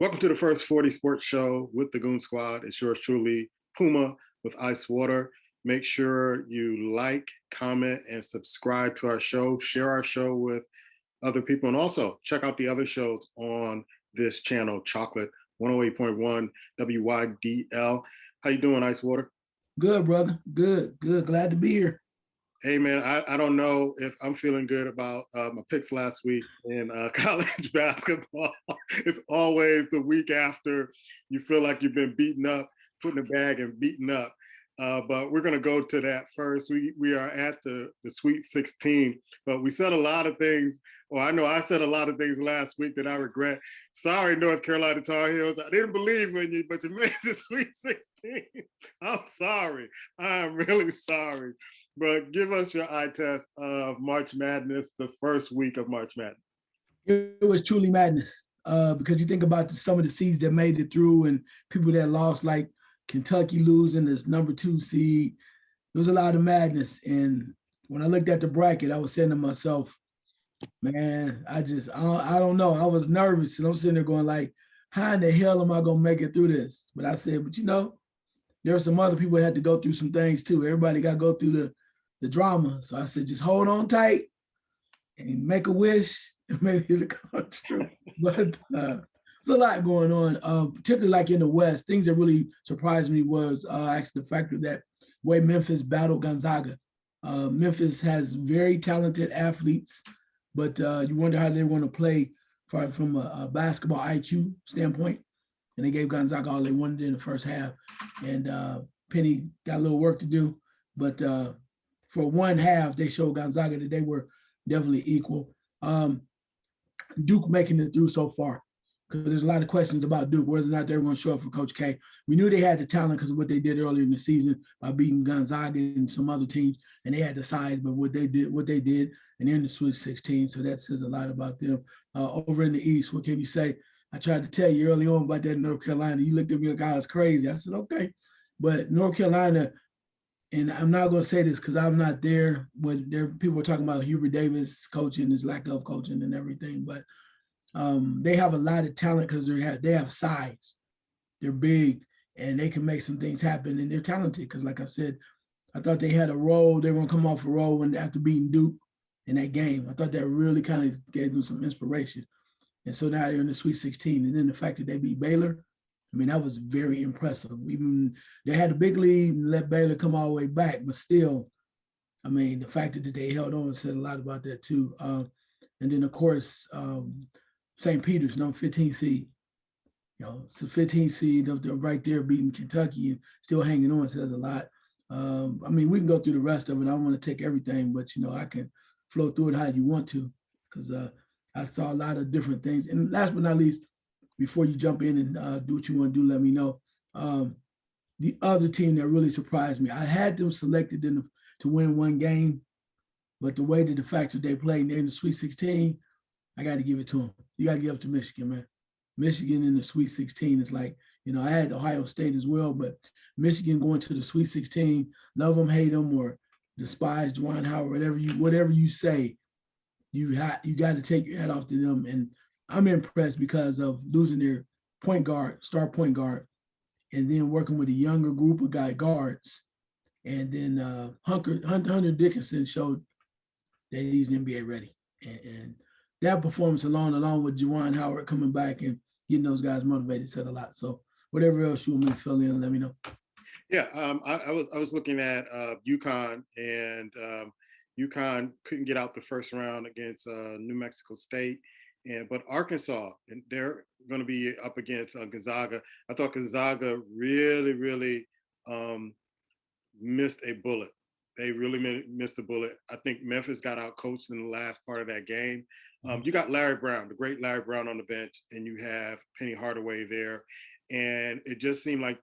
Welcome to the First 40 Sports Show with the Goon Squad. It's yours truly, Puma with Ice Water. Make sure you like, comment, and subscribe to our show. Share our show with other people. And also check out the other shows on this channel, Chocolate 108.1 WYDL. How you doing, Ice Water? Good, brother. Good. Glad to be here. Hey, man, I don't know if I'm feeling good about my picks last week in college basketball. It's always the week after you feel like you've been beaten up, put in a bag and beaten up. But we're going to go to that first. We are at the Sweet 16, but we said a lot of things. Well, I know I said a lot of things last week that I regret. Sorry, North Carolina Tar Heels. I didn't believe in you, but you made the Sweet 16. I'm sorry. I'm really sorry. But give us your eye test of March Madness, the first week of March Madness. It was truly madness because you think about some of the seeds that made it through and people that lost, like Kentucky losing as number 2 seed. There was a lot of madness. And when I looked at the bracket, I was saying to myself, man, I don't know. I was nervous. And I'm sitting there going like, how in the hell am I going to make it through this? But I said, but there are some other people that had to go through some things too. Everybody got to go through the drama. So I said, just hold on tight and make a wish and maybe it'll come true. But there's a lot going on, particularly like in the West. Things that really surprised me was actually the factor that way Memphis battled Gonzaga. Memphis has very talented athletes, but you wonder how they want to play from a basketball IQ standpoint. And they gave Gonzaga all they wanted in the first half. And Penny got a little work to do, but for one half, they showed Gonzaga that they were definitely equal. Duke making it through so far, because there's a lot of questions about Duke, whether or not they were going to show up for Coach K. We knew they had the talent because of what they did earlier in the season by beating Gonzaga and some other teams, and they had the size, but what they did, and they're in the Sweet 16, so that says a lot about them. Over in the East, what can you say? I tried to tell you early on about that North Carolina. You looked at me like I was crazy. I said, okay. But North Carolina, and I'm not going to say this because I'm not there, but people were talking about Hubert Davis coaching, his lack of coaching and everything. But they have a lot of talent because they have size. They're big, and they can make some things happen, and they're talented because, like I said, I thought they had a role. They were going to come off a role after beating Duke in that game. I thought that really kind of gave them some inspiration. And so now they're in the Sweet 16. And then the fact that they beat Baylor, I mean, that was very impressive. Even they had a big lead and let Baylor come all the way back, but still, I mean, the fact that they held on said a lot about that too. And then, of course, St. Peter's, number 15 seed. It's a 15 seed. They're right there beating Kentucky and still hanging on says a lot. I mean, we can go through the rest of it. I don't want to take everything, but, I can flow through it how you want to because I saw a lot of different things. And last but not least, before you jump in and do what you want to do, let me know. The other team that really surprised me, I had them selected to win one game, but the way that the fact that they played in the Sweet 16, I got to give it to them. You got to give up to Michigan, man. Michigan in the Sweet 16 is like, I had Ohio State as well, but Michigan going to the Sweet 16, love them, hate them, or despise Juwan Howard, whatever you say, you got to take your hat off to them. And I'm impressed because of losing their star point guard, and then working with a younger group of guards. And then Hunter Dickinson showed that he's NBA ready. And that performance along with Juwan Howard coming back and getting those guys motivated said a lot. So whatever else you want me to fill in, let me know. Yeah, I was looking at UConn, and UConn couldn't get out the first round against New Mexico State. But Arkansas, and they're going to be up against Gonzaga. I thought Gonzaga really, really missed a bullet. They really missed a bullet. I think Memphis got out coached in the last part of that game. You got Larry Brown, the great Larry Brown on the bench, and you have Penny Hardaway there. And it just seemed like,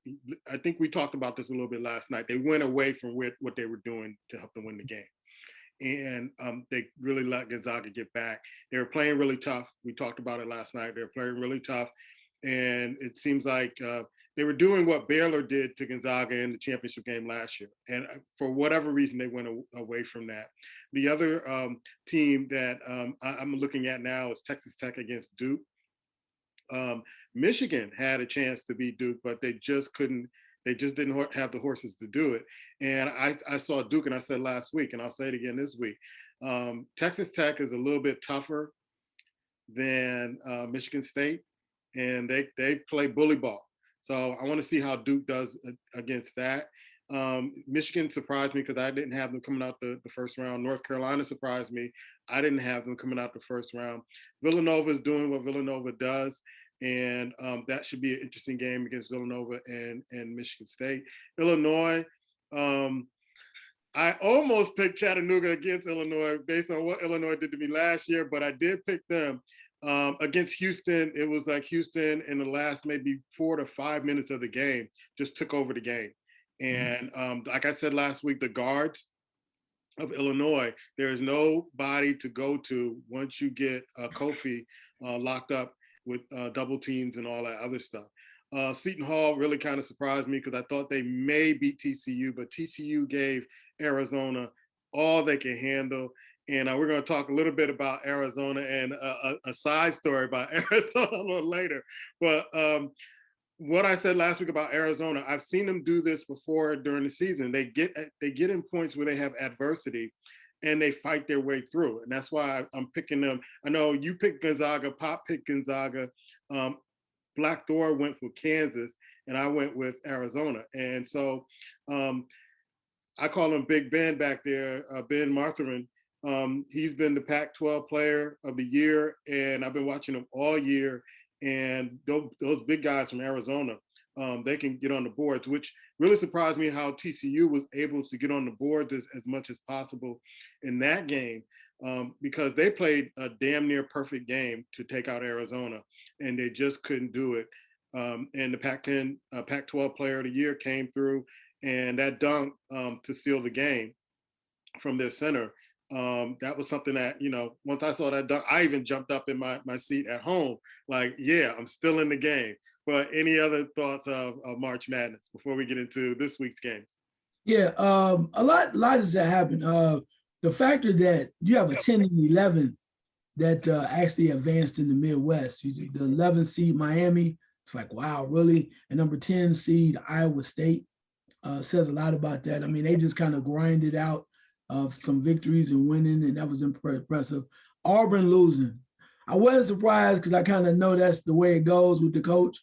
I think we talked about this a little bit last night. They went away from what they were doing to help them win the game. And they really let Gonzaga get back. They were playing really tough. We talked about it last night. They were playing really tough. And it seems like they were doing what Baylor did to Gonzaga in the championship game last year. And for whatever reason, they went away from that. The other team that I'm looking at now is Texas Tech against Duke. Michigan had a chance to beat Duke, but they just couldn't. They just didn't have the horses to do it. And I saw Duke, and I said last week, and I'll say it again this week. Texas Tech is a little bit tougher than Michigan State, and they play bully ball. So I want to see how Duke does against that. Michigan surprised me because I didn't have them coming out the first round. North Carolina surprised me. I didn't have them coming out the first round. Villanova is doing what Villanova does, and that should be an interesting game against Villanova and Michigan State. Illinois, I almost picked Chattanooga against Illinois based on what Illinois did to me last year, but I did pick them. Against Houston, it was like Houston in the last maybe 4 to 5 minutes of the game just took over the game. And like I said last week, the guards of Illinois, there is nobody to go to once you get Kofi locked up with double teams and all that other stuff. Seton Hall really kind of surprised me because I thought they may beat TCU, but TCU gave Arizona all they can handle. And we're going to talk a little bit about Arizona and a side story about Arizona a little later. But what I said last week about Arizona, I've seen them do this before during the season. They get in points where they have adversity, and they fight their way through. And that's why I'm picking them. I know you picked Gonzaga, Pop picked Gonzaga, Black Thor went for Kansas, and I went with Arizona. And so I call him Big Ben back there, Ben Martherin. He's been the Pac-12 Player of the Year, and I've been watching him all year. And those big guys from Arizona, they can get on the boards, which really surprised me how TCU was able to get on the boards as much as possible in that game, because they played a damn near perfect game to take out Arizona, and they just couldn't do it. And the Pac-12 Player of the Year came through, and that dunk to seal the game from their center. That was something that, once I saw that dunk, I even jumped up in my seat at home, like, yeah, I'm still in the game. But any other thoughts of March Madness before we get into this week's games? Yeah, a lot has happened. The factor that you have a 10 and 11 that actually advanced in the Midwest. The 11 seed Miami, it's like, wow, really? And number 10 seed Iowa State says a lot about that. I mean, they just kind of grinded out of some victories and winning, and that was impressive. Auburn losing. I wasn't surprised because I kind of know that's the way it goes with the coach,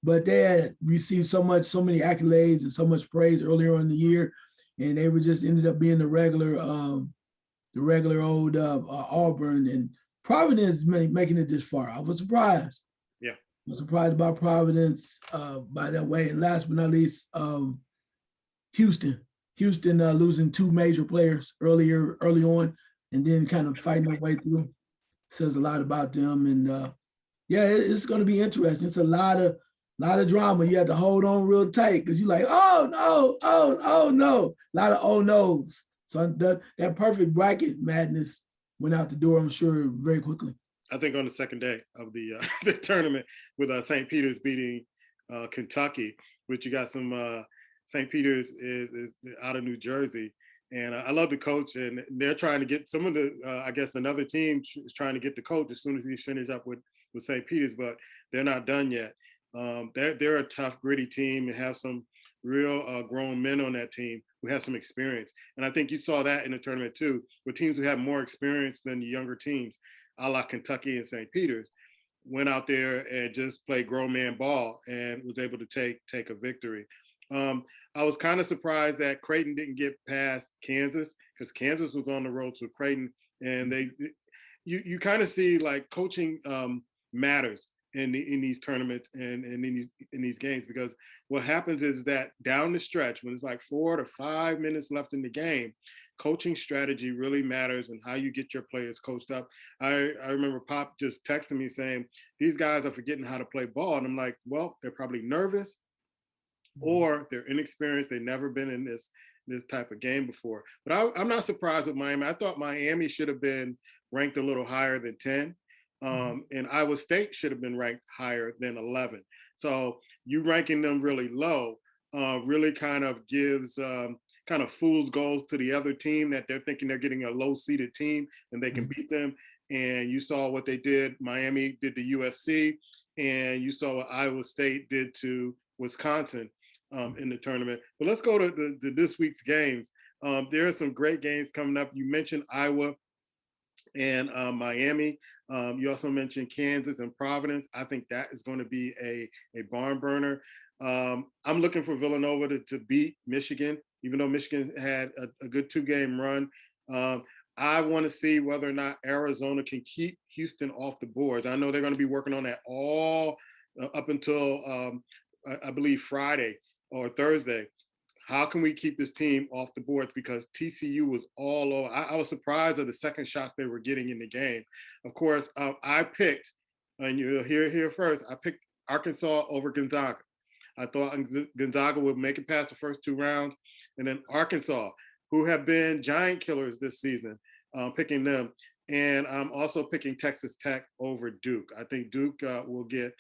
but they had received so many accolades and so much praise earlier in the year, and they were just ended up being the regular old Auburn, and Providence making it this far. I was surprised. Yeah. I was surprised about Providence by that way. And last but not least, Houston losing 2 major players early on, and then kind of fighting their way through says a lot about them. And yeah, it's going to be interesting. It's a lot of drama. You have to hold on real tight because you're like, oh no, oh no, a lot of oh no's. So that perfect bracket madness went out the door, I'm sure, very quickly. I think on the second day of the the tournament with St. Peter's beating Kentucky, which you got some. St. Peter's is out of New Jersey, and I love the coach, and they're trying to get some of the, I guess another team is trying to get the coach as soon as we finish up with St. Peter's, but they're not done yet. They're a tough, gritty team and have some real grown men on that team who have some experience. And I think you saw that in the tournament too, with teams who have more experience than the younger teams, a la Kentucky and St. Peter's, went out there and just played grown man ball and was able to take a victory. I was kind of surprised that Creighton didn't get past Kansas because Kansas was on the road to Creighton, and you kind of see like coaching matters in these tournaments and in these games, because what happens is that down the stretch when it's like 4 to 5 minutes left in the game, coaching strategy really matters and how you get your players coached up. I remember Pop just texting me saying these guys are forgetting how to play ball, and I'm like, well, they're probably nervous, or they're inexperienced. They've never been in this type of game before. But I'm not surprised with Miami. I thought Miami should have been ranked a little higher than 10. And Iowa State should have been ranked higher than 11. So you ranking them really low really kind of gives kind of fool's goals to the other team that they're thinking they're getting a low-seeded team and they can beat them. And you saw what they did. Miami did the USC. and you saw what Iowa State did to Wisconsin in the tournament. But let's go to this week's games. There are some great games coming up. You mentioned Iowa and Miami. You also mentioned Kansas and Providence. I think that is going to be a barn burner. I'm looking for Villanova to beat Michigan, even though Michigan had a good 2-game run. I want to see whether or not Arizona can keep Houston off the boards. I know they're going to be working on that all up until, I believe, Friday or Thursday. How can we keep this team off the boards? Because TCU was all over. I was surprised at the second shots they were getting in the game. Of course, I picked, and you'll hear here first, I picked Arkansas over Gonzaga. I thought Gonzaga would make it past the first 2 rounds. And then Arkansas, who have been giant killers this season, picking them. And I'm also picking Texas Tech over Duke. I think Duke will get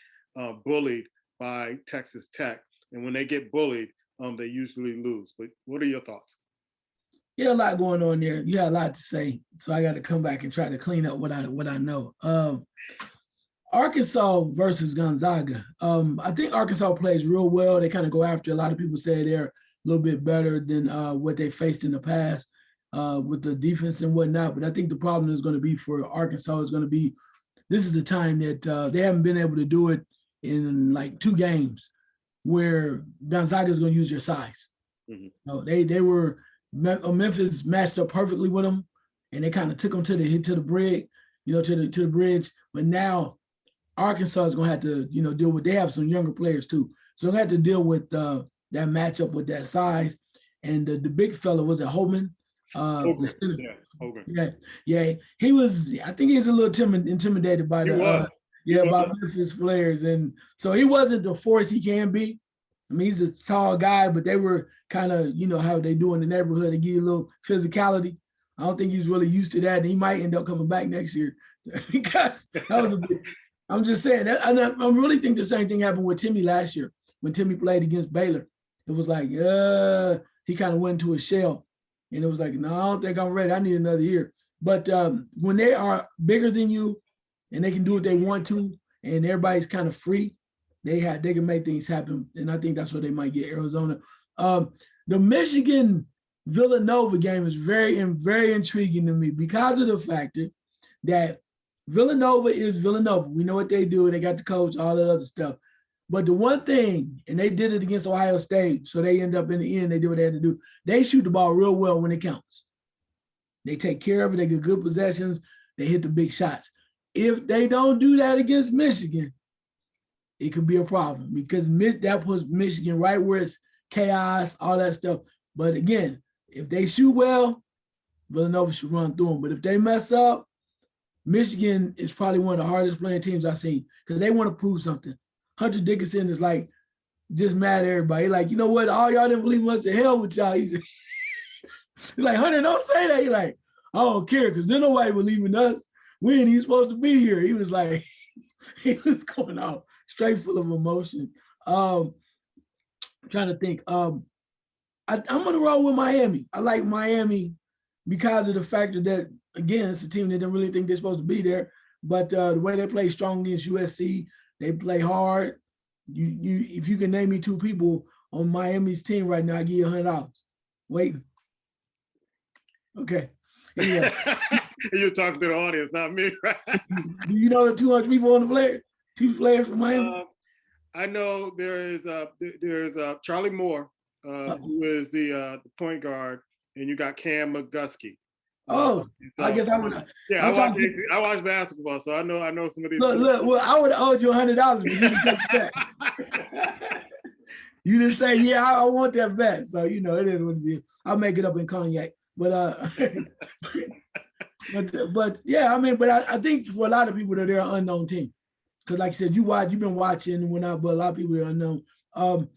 bullied by Texas Tech. And when they get bullied, they usually lose. But what are your thoughts? Yeah, a lot going on there. You had a lot to say, so I got to come back and try to clean up what I know. Arkansas versus Gonzaga. I think Arkansas plays real well. They kind of go after. A lot of people say they're a little bit better than what they faced in the past with the defense and whatnot. But I think the problem is going to be for Arkansas is going to be this is the time that they haven't been able to do it in like 2 games where Gonzaga is going to use their size. Mm-hmm. They were Memphis matched up perfectly with them, and they kind of took them to the bridge, to the bridge. But now Arkansas is going to have to, deal with. They have some younger players too, so they have to deal with that matchup with that size. And the big fella was it Holman, the center. Yeah, Hogan. Yeah. He was. I think he's a little intimidated by by Memphis players, and so he wasn't the force he can be. I mean, he's a tall guy, but they were kind of, how they do in the neighborhood and give you a little physicality. I don't think he's really used to that, and he might end up coming back next year because that was a big. I'm just saying that, and I really think the same thing happened with Timmy last year when Timmy played against Baylor. It was like, he kind of went into a shell, and it was like, no, I don't think I'm ready. I need another year. But when they are bigger than you, and they can do what they want to, and everybody's kind of free, they can make things happen, and I think that's what they might get Arizona. The Michigan Villanova game is very intriguing to me because of the factor that Villanova is Villanova. We know what they do. They got the coach, all that other stuff. But the one thing, and they did it against Ohio State, so they end up in the end, they do what they had to do. They shoot the ball real well when it counts. They take care of it. They get good possessions. They hit the big shots. If they don't do that against Michigan, it could be a problem because that puts Michigan right where it's chaos, all that stuff. But again, if they shoot well, Villanova should run through them. But if they mess up, Michigan is probably one of the hardest playing teams I've seen because they want to prove something. Hunter Dickinson is like just mad at everybody. Like, you know what? All y'all didn't believe us, the hell with y'all. He's like, Hunter, don't say that. He's like, I don't care because there's nobody believing us. We ain't even supposed to be here. He was like, he was going out straight full of emotion. I'm trying to think. I'm going to roll with Miami. I like Miami because of the factor that, again, it's a team that didn't really think they're supposed to be there. But the way they play strong against USC, they play hard. If you can name me 2 people on Miami's team right now, I give you $100. Waiting. Okay. Yeah. You're talking to the audience, not me. Do you know the 200 people on the player? 2 players from Miami? I know there's Charlie Moore, who is the point guard, and you got Cam McGusky. I guess I would. Yeah, I watch basketball, so I know some of these. Look. Well, I would have owed you $100, but you didn't take it back. You didn't say, "Yeah, I want that bet." So it is what it is. I'll make it up in cognac. But but yeah, I mean, but I think for a lot of people they're an unknown team because, like you said, you've been watching but a lot of people are unknown. I'm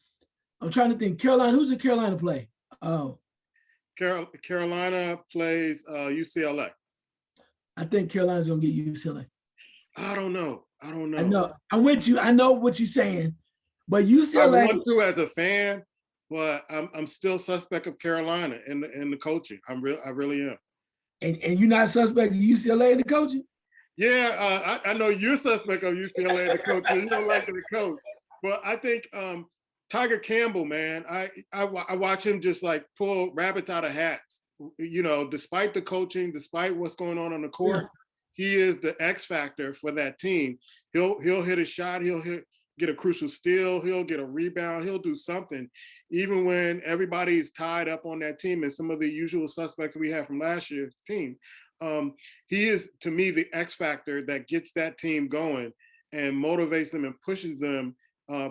trying to think. Carolina, who's in Carolina play? Carolina plays UCLA. I think Carolina's gonna get UCLA. I don't know. I know. I'm with you. I know what you're saying, but UCLA. I want to as a fan, but I'm still suspect of Carolina and the coaching. I really am. And you're not suspect of UCLA and the coaching? Yeah, I know you're suspect of UCLA, the coach. You don't like the coach, but I think Tiger Campbell, man, I watch him just like pull rabbits out of hats. You know, despite the coaching, despite what's going on the court, he is the X factor for that team. He'll hit a shot. Get a crucial steal. He'll get a rebound. He'll do something, even when everybody's tied up on that team and some of the usual suspects we have from last year's team. He is, to me, the X factor that gets that team going and motivates them and pushes them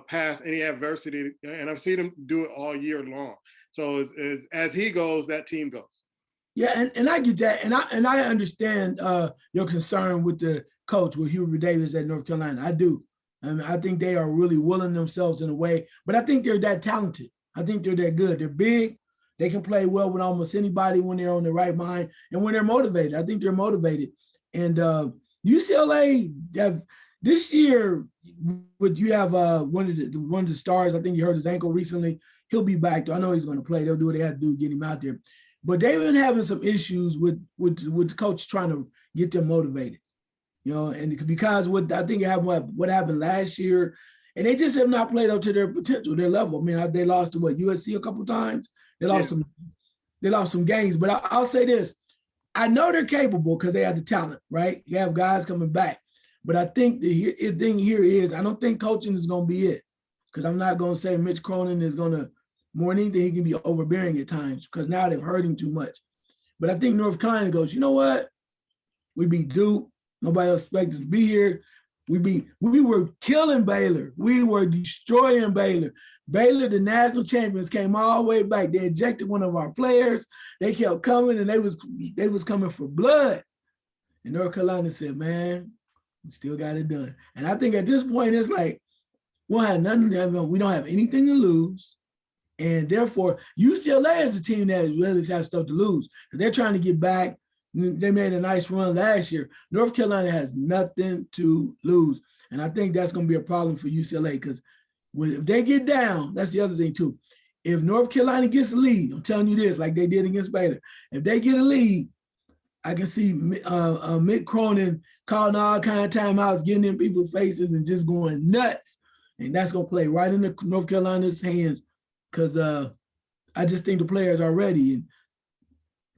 past any adversity. And I've seen him do it all year long. So as he goes, that team goes. Yeah, and I get that, and I understand your concern with the coach, with Hubert Davis at North Carolina. I do. I mean, I think they are really willing themselves in a way, but I think they're that talented. I think they're that good. They're big. They can play well with almost anybody when they're on the right mind and when they're motivated. I think they're motivated. And UCLA this year, you have one of the stars. I think he hurt his ankle recently. He'll be back, though. I know he's going to play. They'll do what they have to do to get him out there. But they've been having some issues with the coach trying to get them motivated, you know, and because what happened last year, and they just have not played up to their potential, their level. I mean, they lost to USC a couple of times. They lost some games, but I'll say this: I know they're capable because they have the talent, right? You have guys coming back, but I think the thing here is I don't think coaching is going to be it, because I'm not going to say Mitch Cronin is going to. More than anything, he can be overbearing at times because now they've hurt him too much. But I think North Carolina goes, you know what? We beat Duke. Nobody else expected to be here. We were killing Baylor. We were destroying Baylor. Baylor, the national champions, came all the way back. They ejected one of our players. They kept coming, and they was coming for blood. And North Carolina said, man, we still got it done. And I think at this point, it's like, we don't have anything to lose. And therefore, UCLA is a team that really has stuff to lose because they're trying to get back. They made a nice run last year. North Carolina has nothing to lose. And I think that's going to be a problem for UCLA because if they get down, that's the other thing too. If North Carolina gets a lead, I'm telling you this, like they did against Baylor, if they get a lead, I can see Mick Cronin calling all kind of timeouts, getting in people's faces and just going nuts. And that's going to play right into North Carolina's hands. Because I just think the players are ready. And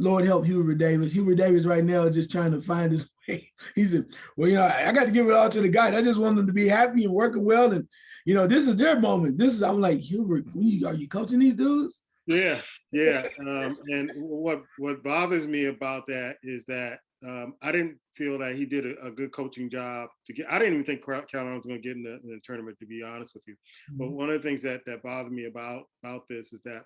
Lord help Hubert Davis. Hubert Davis right now is just trying to find his way. He said, well, you know, I got to give it all to the guys. I just want them to be happy and working well. And, you know, this is their moment. I'm like, Hubert, are you coaching these dudes? Yeah. And what bothers me about that is that I didn't feel that he did a good coaching job I didn't even think Carolina was going to get in the tournament, to be honest with you. Mm-hmm. But one of the things that bothered me about this is that,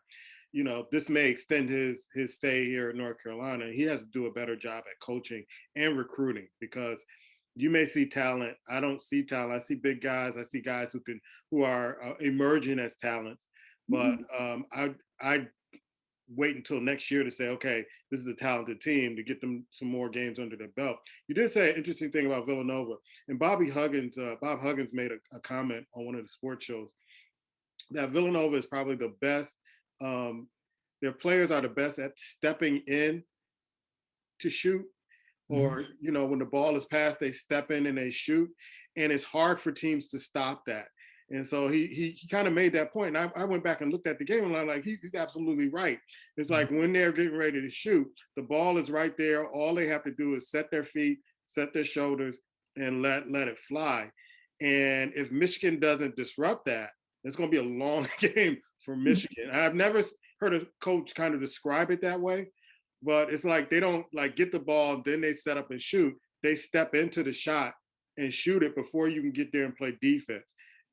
you know, this may extend his stay here in North Carolina. He has to do a better job at coaching and recruiting because you may see talent. I don't see talent. I see big guys. I see guys who are emerging as talents. But I wait until next year to say, okay, this is a talented team to get them some more games under their belt. You did say an interesting thing about Villanova, and Bob Huggins made a comment on one of the sports shows that Villanova is probably the best. Their players are the best at stepping in to shoot, or, you know, when the ball is passed, they step in and they shoot, and it's hard for teams to stop that. And so he kind of made that point. And I went back and looked at the game and I'm like, he's absolutely right. It's like when they're getting ready to shoot, the ball is right there. All they have to do is set their feet, set their shoulders, and let it fly. And if Michigan doesn't disrupt that, it's going to be a long game for Michigan. I've never heard a coach kind of describe it that way, but it's like they don't like get the ball, then they set up and shoot. They step into the shot and shoot it before you can get there and play defense.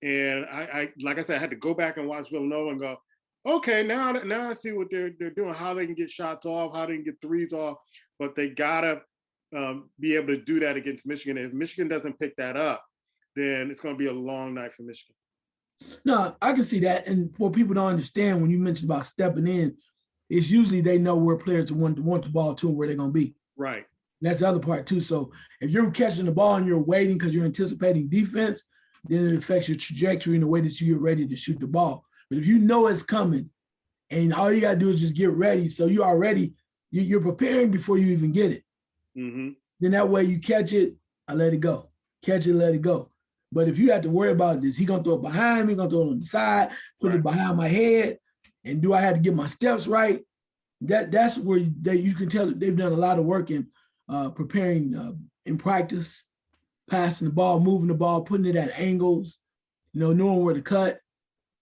And I like I said, I had to go back and watch Villanova and go, okay, now I see what they're doing, how they can get shots off, how they can get threes off, but they gotta be able to do that against Michigan. And if Michigan doesn't pick that up, then it's going to be a long night for Michigan. No, I can see that. And what people don't understand when you mentioned about stepping in, is usually they know where players want the ball to and where they're going to be. Right. And that's the other part too. So if you're catching the ball and you're waiting because you're anticipating defense, then it affects your trajectory in the way that you're ready to shoot the ball. But if you know it's coming and all you got to do is just get ready, so you already, you're preparing before you even get it. Mm-hmm. Then that way you catch it, I let it go. Catch it, let it go. But if you have to worry about this, he gonna throw it behind me, gonna throw it on the side, put it behind my head, and do I have to get my steps right? That's where you can tell that they've done a lot of work in preparing in practice, passing the ball, moving the ball, putting it at angles, knowing where to cut,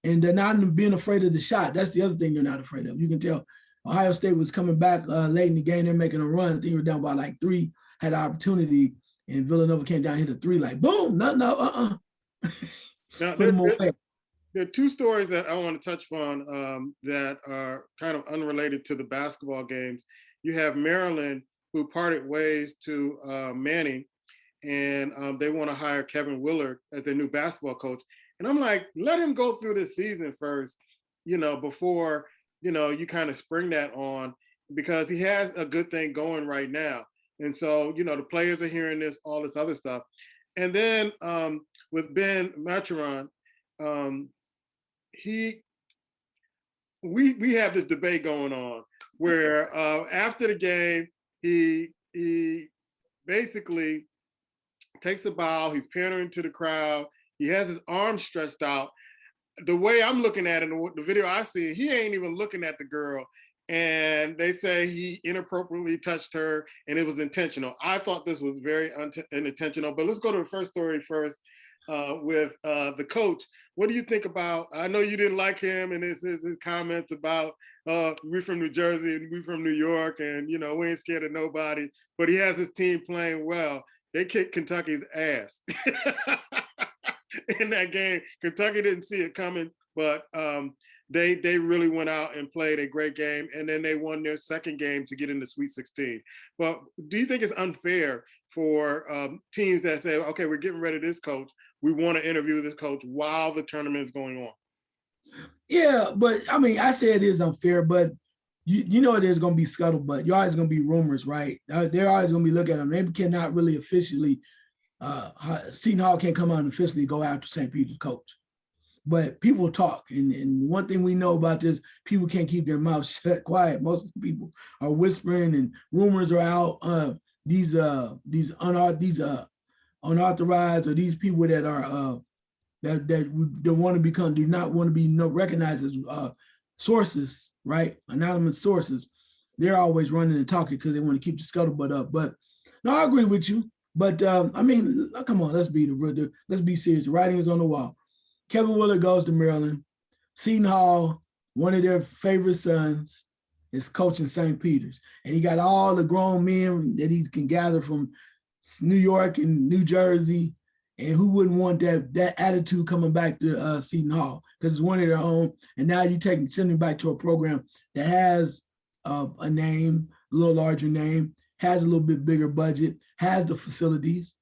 and they're not being afraid of the shot. That's the other thing they're not afraid of. You can tell Ohio State was coming back late in the game. They're making a run. I think they were down by like 3, had an opportunity, and Villanova came down, hit a 3, like boom, no, Now, put them away. There are 2 stories that I want to touch on that are kind of unrelated to the basketball games. You have Maryland, who parted ways to Manning, and they want to hire Kevin Willard as their new basketball coach. And I'm like, let him go through this season first, before, you kind of spring that on, because he has a good thing going right now. And so, the players are hearing this, all this other stuff. And then with Ben Mathurin, we have this debate going on where after the game, he basically takes a bow, he's pandering to the crowd, he has his arms stretched out. The way I'm looking at it, the video I see, he ain't even looking at the girl. And they say he inappropriately touched her and it was intentional. I thought this was very unintentional, but let's go to the first story first with the coach. What do you think about, I know you didn't like him and his comments about we from New Jersey and we from New York and, we ain't scared of nobody, but he has his team playing well. They kicked Kentucky's ass in that game. Kentucky didn't see it coming, but they really went out and played a great game, and then they won their second game to get into Sweet 16. But do you think it's unfair for teams that say, okay, we're getting rid of this coach, we want to interview this coach while the tournament is going on? Yeah, but I mean, I say it is unfair, but there's going to be scuttlebutt. You're always going to be rumors, right? They're always going to be looking at them. They cannot really officially, Seton Hall can't come out and officially go after St. Peter's coach. But people talk, and one thing we know about this, people can't keep their mouths shut quiet. Most of the people are whispering, and rumors are out. These unauthorized, or these people that are that want to become, do not want to be recognized as sources, right? Anonymous sources. They're always running and talking because they want to keep the scuttlebutt up. But no, I agree with you. But I mean, come on, let's be serious. The writing is on the wall. Kevin Willard goes to Maryland. Seton Hall, one of their favorite sons, is coaching St. Peter's. And he got all the grown men that he can gather from New York and New Jersey. And who wouldn't want that attitude coming back to Seton Hall? Because it's one of their own. And now you send them back to a program that has a name, a little larger name, has a little bit bigger budget, has the facilities.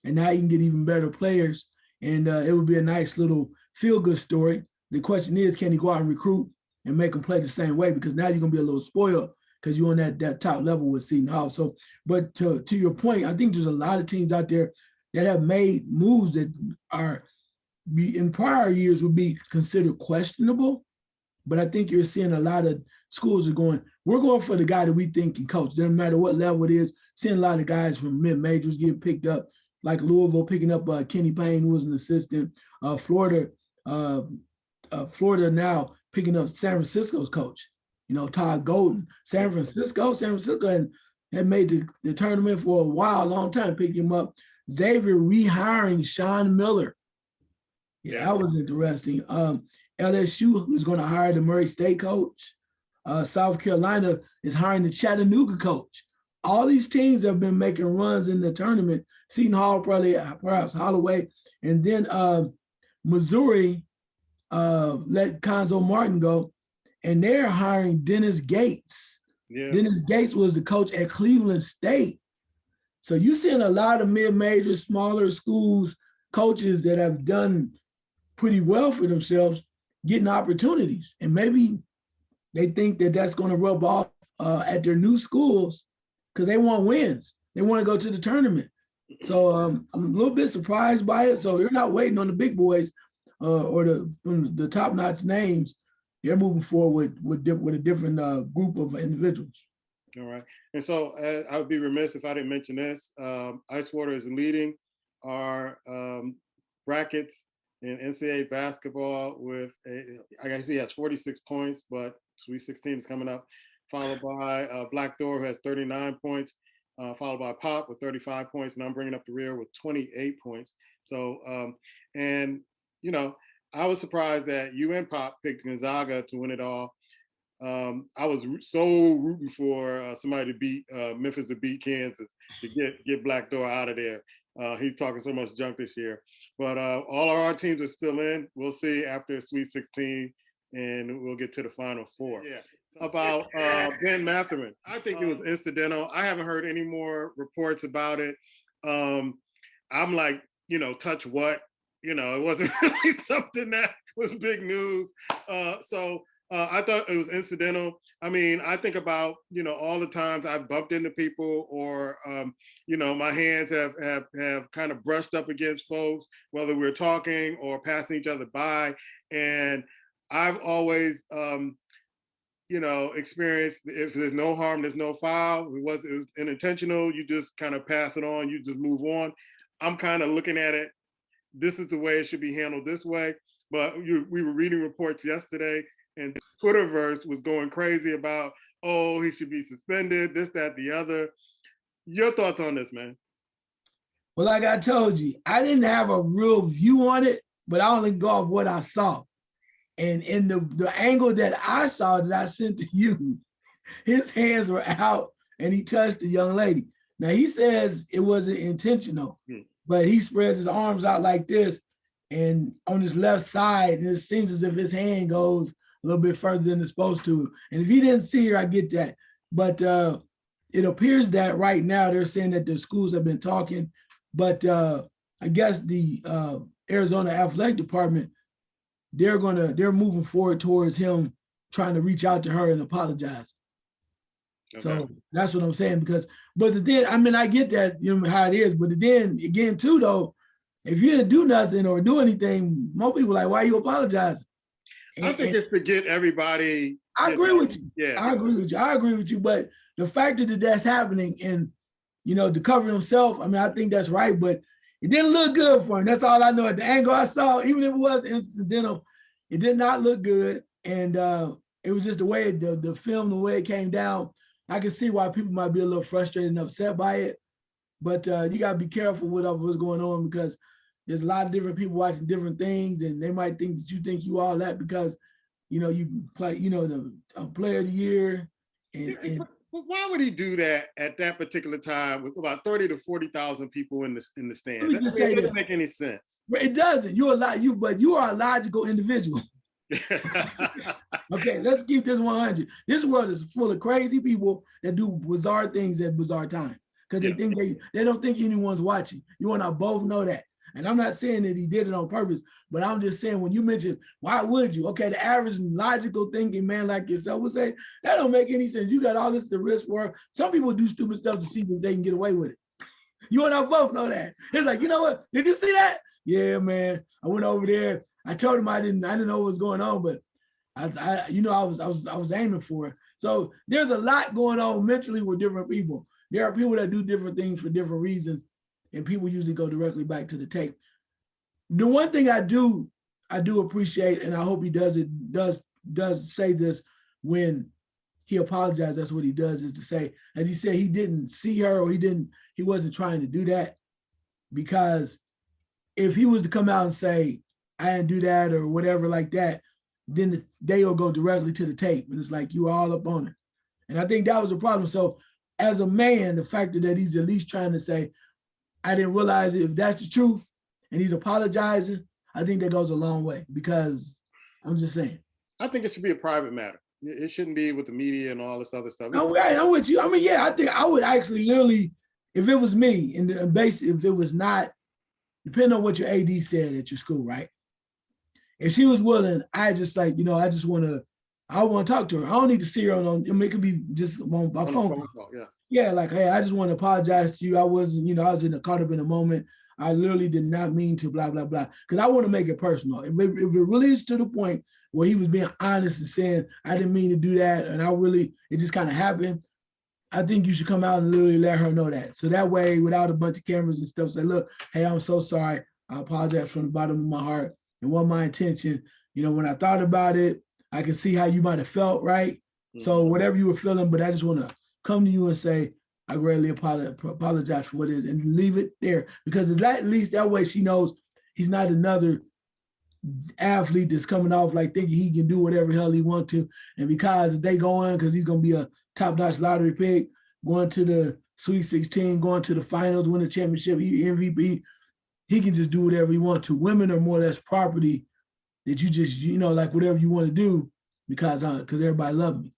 And now you can get even better players. And it would be a nice little feel-good story. The question is, can he go out and recruit and make them play the same way? Because now you're going to be a little spoiled because you're on that top level with Seton Hall. So, but to your point, I think there's a lot of teams out there that have made moves that are, in prior years, would be considered questionable. But I think you're seeing a lot of schools are going, we're going for the guy that we think can coach. Doesn't matter what level it is. Seeing a lot of guys from mid-majors get picked up, like Louisville picking up Kenny Payne, who was an assistant. Florida now picking up San Francisco's coach, Todd Golden. San Francisco had made the tournament for a long time, picked him up. Xavier rehiring Sean Miller. Yeah, that was interesting. LSU is going to hire the Murray State coach. South Carolina is hiring the Chattanooga coach. All these teams have been making runs in the tournament. Seton Hall, probably, perhaps Holloway. And then Missouri let Conzo Martin go, and they're hiring Dennis Gates. Yeah. Dennis Gates was the coach at Cleveland State. So you're seeing a lot of mid-major, smaller schools, coaches that have done pretty well for themselves getting opportunities. And maybe they think that that's going to rub off at their new schools because they want wins. They want to go to the tournament. So I'm a little bit surprised by it. So they're not waiting on the big boys or the top-notch names. They're moving forward with a different group of individuals. All right. And so I would be remiss if I didn't mention this. Icewater is leading our brackets in NCAA basketball with, I guess he has 46 points, but Sweet 16 is coming up, followed by Black Door, who has 39 points, followed by Pop with 35 points, and I'm bringing up the rear with 28 points. So, and, you know, I was surprised that you and Pop picked Gonzaga to win it all. I was so rooting for somebody to beat Memphis, to beat Kansas, to get Black Door out of there. He's talking so much junk this year. But all of our teams are still in. We'll see after Sweet 16, and we'll get to the Final Four. Yeah. About Ben Matherman, I think it was incidental. I haven't heard any more reports about it. I'm like, you know, touch what? You know, it wasn't really something that was big news. So I thought it was incidental. I mean, I think about, you know, all the times I've bumped into people, or, you know, my hands have kind of brushed up against folks, whether we're talking or passing each other by. And I've always, you know, experienced, if there's no harm, there's no foul. It was unintentional. You just kind of pass it on. You just move on. I'm kind of looking at it. This is the way it should be handled this way. But we were reading reports yesterday, and Twitterverse was going crazy about, oh, he should be suspended, this, that, the other. Your thoughts on this, man? Well, like I told you, I didn't have a real view on it, but I only go off what I saw. And in the angle that I saw that I sent to you, his hands were out and he touched the young lady. Now, he says it wasn't intentional, but he spreads his arms out like this, and on his left side, it seems as if his hand goes a little bit further than it's supposed to. And if he didn't see her, I get that. But it appears that right now they're saying that the schools have been talking, but I guess the Arizona Athletic Department, they're moving forward towards him trying to reach out to her and apologize. Okay. So that's what I'm saying, but then, I mean, I get that, you know, how it is, but then again too, though, if you didn't do nothing or do anything, most people are like, why are you apologizing? I think it's to get everybody. I agree with you. Yeah, I agree with you. But the fact that that's happening, and, you know, to cover himself, I mean, I think that's right, but it didn't look good for him. That's all I know. At the angle I saw, even if it was incidental, it did not look good. And it was just the way the film, the way it came down. I can see why people might be a little frustrated and upset by it. But you got to be careful with what's going on, because there's a lot of different people watching different things, and they might think that you think you all that because, you know, you play, you know, the player of the year. And why would he do that at that particular time with about 30 to 40,000 people in the stand? It doesn't make any sense. It doesn't. But you are a logical individual. Okay, let's keep this 100. This world is full of crazy people that do bizarre things at bizarre times because they think they don't think anyone's watching. You and I both know that. And I'm not saying that he did it on purpose, but I'm just saying, when you mention, why would you? Okay, the average logical thinking man like yourself would say, that don't make any sense. You got all this to risk for. Some people do stupid stuff to see if they can get away with it. You and I both know that. It's like, you know what? Did you see that? Yeah, man. I went over there. I told him I didn't know what was going on, but I was aiming for it. So there's a lot going on mentally with different people. There are people that do different things for different reasons, and people usually go directly back to the tape. The one thing I do appreciate, and I hope he does say this when he apologized. That's what he does, is to say, as he said, he didn't see her, or he wasn't trying to do that, because if he was to come out and say, I didn't do that or whatever like that, then they will go directly to the tape, and it's like, you all up on it. And I think that was a problem. So as a man, the fact that he's at least trying to say, I didn't realize it, if that's the truth, and he's apologizing, I think that goes a long way, because I'm just saying. I think it should be a private matter. It shouldn't be with the media and all this other stuff. No, I'm with you. I mean, yeah, I think I would actually literally, if it was me, and basically if it was not, depending on what your AD said at your school, right? If she was willing, I just like, I want to talk to her. I don't need to see her it could be just on my phone call. Yeah, like, hey, I just want to apologize to you. I wasn't, I was caught up in a moment. I literally did not mean to blah, blah, blah. Because I want to make it personal. If it really is to the point where he was being honest and saying, I didn't mean to do that, and it just kind of happened, I think you should come out and literally let her know that. So that way, without a bunch of cameras and stuff, say, look, hey, I'm so sorry. I apologize from the bottom of my heart. And what my intention, when I thought about it, I can see how you might have felt, right? Mm-hmm. So whatever you were feeling, but I just want to come to you and say, I greatly apologize for what it is, and leave it there. Because at least that way she knows he's not another athlete that's coming off like thinking he can do whatever hell he wants to. And because they go in, because he's going to be a top-notch lottery pick, going to the Sweet 16, going to the finals, win the championship, MVP, he can just do whatever he wants to. Women are more or less property that you just, like whatever you want to do because everybody loves me.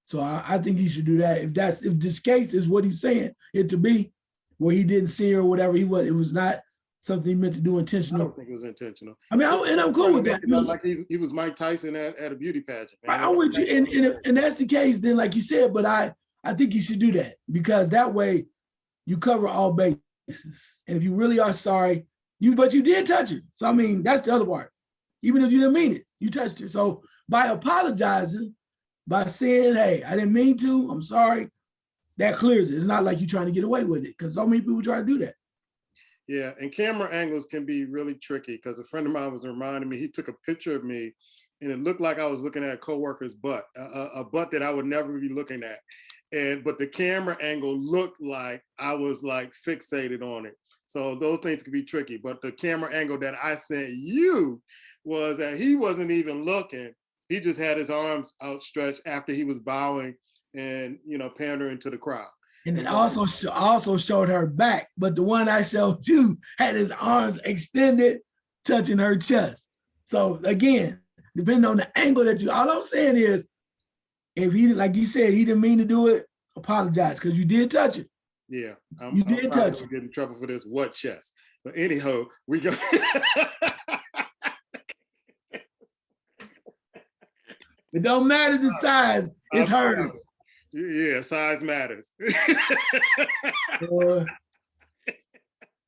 So I think he should do that. If this case is what he's saying it to be, where he didn't see her or whatever, it was not something he meant to do intentional. I don't think it was intentional. I mean, I'm cool with that. Like he was Mike Tyson at a beauty pageant. I'm with you, and that's the case. Then, like you said, but I think you should do that because that way you cover all bases. And if you really are sorry, but you did touch her. So I mean, that's the other part. Even if you didn't mean it, you touched her. So by apologizing, by saying, hey, I didn't mean to, I'm sorry, that clears it. It's not like you're trying to get away with it because so many people try to do that. Yeah, and camera angles can be really tricky because a friend of mine was reminding me, he took a picture of me and it looked like I was looking at a coworker's butt, a butt that I would never be looking at. But the camera angle looked like I was like fixated on it. So those things can be tricky. But the camera angle that I sent you was that he wasn't even looking. He just had his arms outstretched after he was bowing and, pandering to the crowd. And it also showed her back. But the one I showed you had his arms extended, touching her chest. So again, depending on the angle all I'm saying is, if he, like you said, he didn't mean to do it, apologize because you did touch it. Yeah, you did touch it. Get in trouble for this. What chest? But anyhow, we go. It don't matter the size, it's hers. Yeah, size matters. All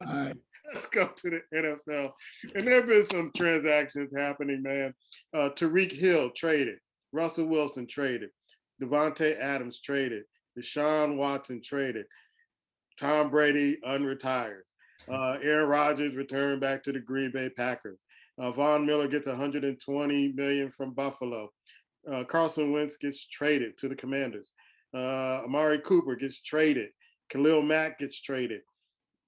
right. Let's go to the NFL. And there have been some transactions happening, man. Tyreek Hill traded. Russell Wilson traded. Devontae Adams traded. Deshaun Watson traded. Tom Brady unretires. Aaron Rodgers returned back to the Green Bay Packers. Von Miller gets $120 million from Buffalo. Carson Wentz gets traded to the Commanders. Amari Cooper gets traded. Khalil Mack gets traded.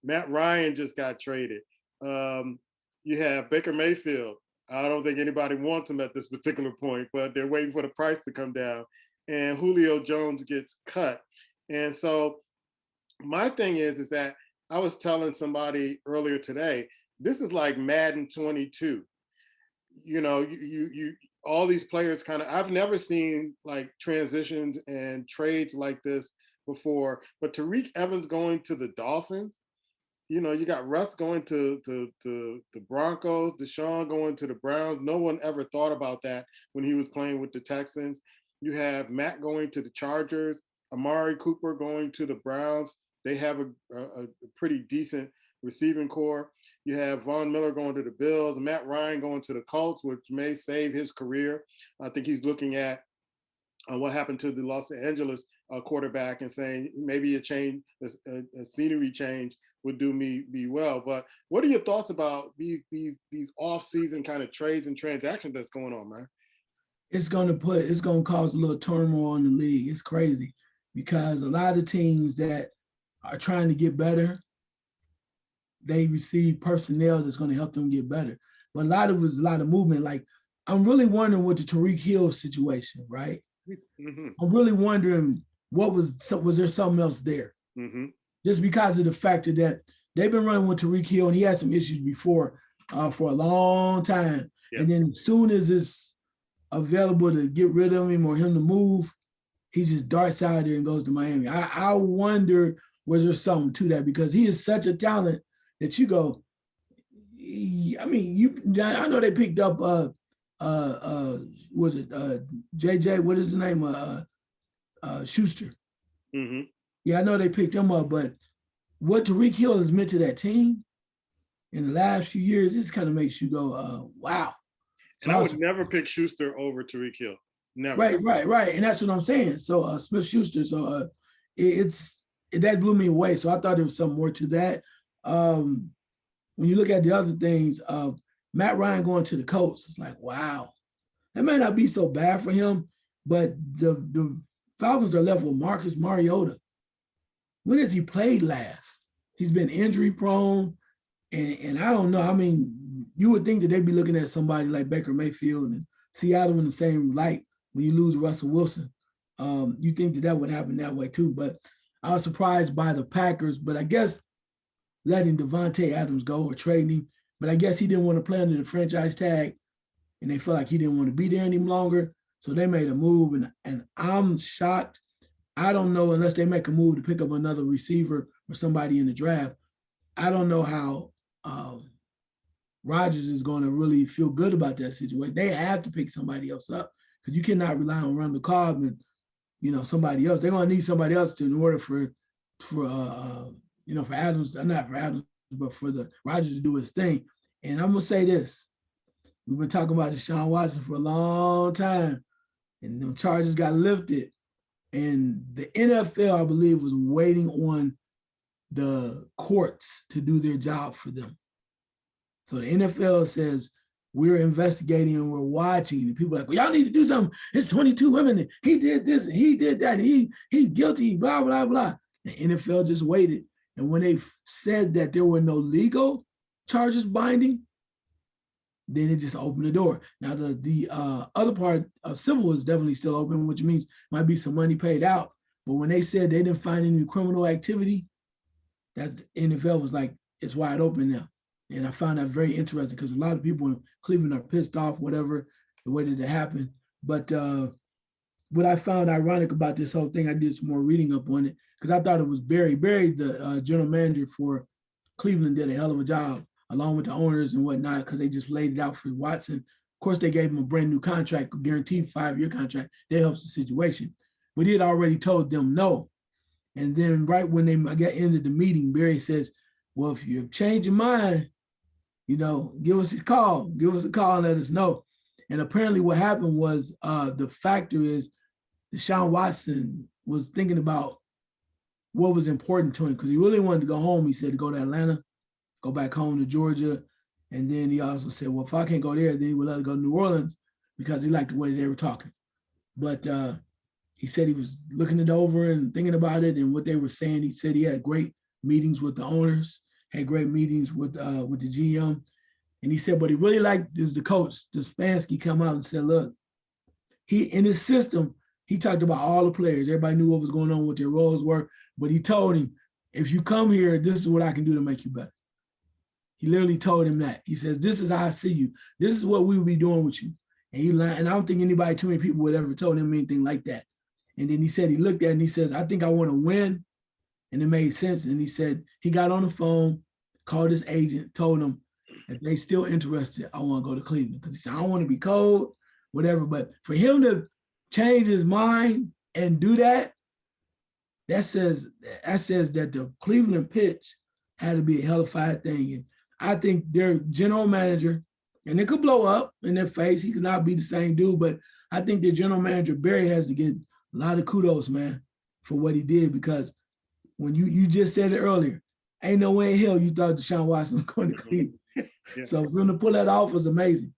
Matt Ryan just got traded. You have Baker Mayfield. I don't think anybody wants him at this particular point, but they're waiting for the price to come down. And Julio Jones gets cut. And so my thing is that I was telling somebody earlier today, this is like Madden 22. You all these players I've never seen like transitions and trades like this before. But Tariq Evans going to the Dolphins, you got Russ going to the Broncos, Deshaun going to the Browns. No one ever thought about that when he was playing with the Texans. You have Matt going to the Chargers, Amari Cooper going to the Browns. They have a pretty decent receiving core. You have Von Miller going to the Bills, Matt Ryan going to the Colts, which may save his career. I think he's looking at what happened to the Los Angeles quarterback and saying maybe a change, a scenery change would do me well. But what are your thoughts about these off-season kind of trades and transactions that's going on, man? It's going to cause a little turmoil in the league. It's crazy because a lot of teams that are trying to get better, they receive personnel that's going to help them get better. But a lot of movement. Like, I'm really wondering with the Tyreek Hill situation, right? Mm-hmm. I'm really wondering was there something else there? Mm-hmm. Just because of the factor that they've been running with Tyreek Hill and he had some issues before for a long time. Yeah. And then as soon as it's available to get rid of him or him to move, he just darts out of there and goes to Miami. I wonder, was there something to that? Because he is such a talent that you go, I know they picked up was it JJ? What is his name? Schuster. Mm-hmm. Yeah, I know they picked him up, but what Tyreek Hill has meant to that team in the last few years, this kind of makes you go, wow. So and I would never pick Schuster over Tyreek Hill. Never. Right. And that's what I'm saying. So Smith Schuster. So that blew me away. So I thought there was something more to that. When you look at the other things, Matt Ryan going to the Colts, it's like, wow, that may not be so bad for him, but the Falcons are left with Marcus Mariota. When has he played last? He's been injury prone, and I don't know. I mean, you would think that they'd be looking at somebody like Baker Mayfield and Seattle in the same light when you lose Russell Wilson. You think that would happen that way too, but I was surprised by the Packers, but I guess letting Devontae Adams go or trading him, but I guess he didn't want to play under the franchise tag, and they felt like he didn't want to be there any longer, so they made a move, and I'm shocked. I don't know, unless they make a move to pick up another receiver or somebody in the draft, I don't know how Rodgers is going to really feel good about that situation. They have to pick somebody else up because you cannot rely on Randall Cobb and somebody else. They're going to need somebody else in order for Adams, not for Adams, but for the Rodgers to do his thing. And I'm gonna say this: we've been talking about Deshaun Watson for a long time, and the charges got lifted, and the NFL, I believe, was waiting on the courts to do their job for them. So the NFL says, we're investigating and we're watching. And people are like, well, y'all need to do something. It's 22 women. And he did this and he did that. And he's guilty, blah, blah, blah. The NFL just waited. And when they said that there were no legal charges binding, then it just opened the door. Now, the other part of civil is definitely still open, which means might be some money paid out. But when they said they didn't find any criminal activity, that's the NFL was like, it's wide open now. And I found that very interesting because a lot of people in Cleveland are pissed off, whatever, the way that it happened. But what I found ironic about this whole thing, I did some more reading up on it because I thought it was Barry. Barry, the general manager for Cleveland, did a hell of a job along with the owners and whatnot because they just laid it out for Watson. Of course, they gave him a brand new contract, a guaranteed 5-year contract. That helps the situation. But he had already told them no. And then right when they ended the meeting, Barry says, well, if you change your mind, give us a call. Give us a call and let us know. And apparently what happened was the factor is Deshaun Watson was thinking about what was important to him because he really wanted to go home. He said to go to Atlanta, go back home to Georgia. And then he also said, well, if I can't go there, then he would let it go to New Orleans because he liked the way they were talking. But he said he was looking it over and thinking about it and what they were saying. He said he had great meetings with the owners, had great meetings with the GM. And he said, what he really liked is the coach, Stefanski, come out and said, look, he in his system, he talked about all the players. Everybody knew what was going on, what their roles were. But he told him, if you come here, this is what I can do to make you better. He literally told him that. He says, this is how I see you. This is what we will be doing with you. And I don't think anybody, too many people would ever told him anything like that. And then he said, he looked at it and he says, I think I want to win. And it made sense. And he said, he got on the phone, called his agent, told him, if they still interested, I want to go to Cleveland. Because he said, I don't want to be cold, whatever. But for him to change his mind and do that, that says that the Cleveland pitch had to be a hellified thing. And I think their general manager, and it could blow up in their face. He could not be the same dude, but I think their general manager, Barry, has to get a lot of kudos, man, for what he did. Because when you just said it earlier, ain't no way in hell you thought Deshaun Watson was going to Cleveland. Yeah. So for him to pull that off was amazing.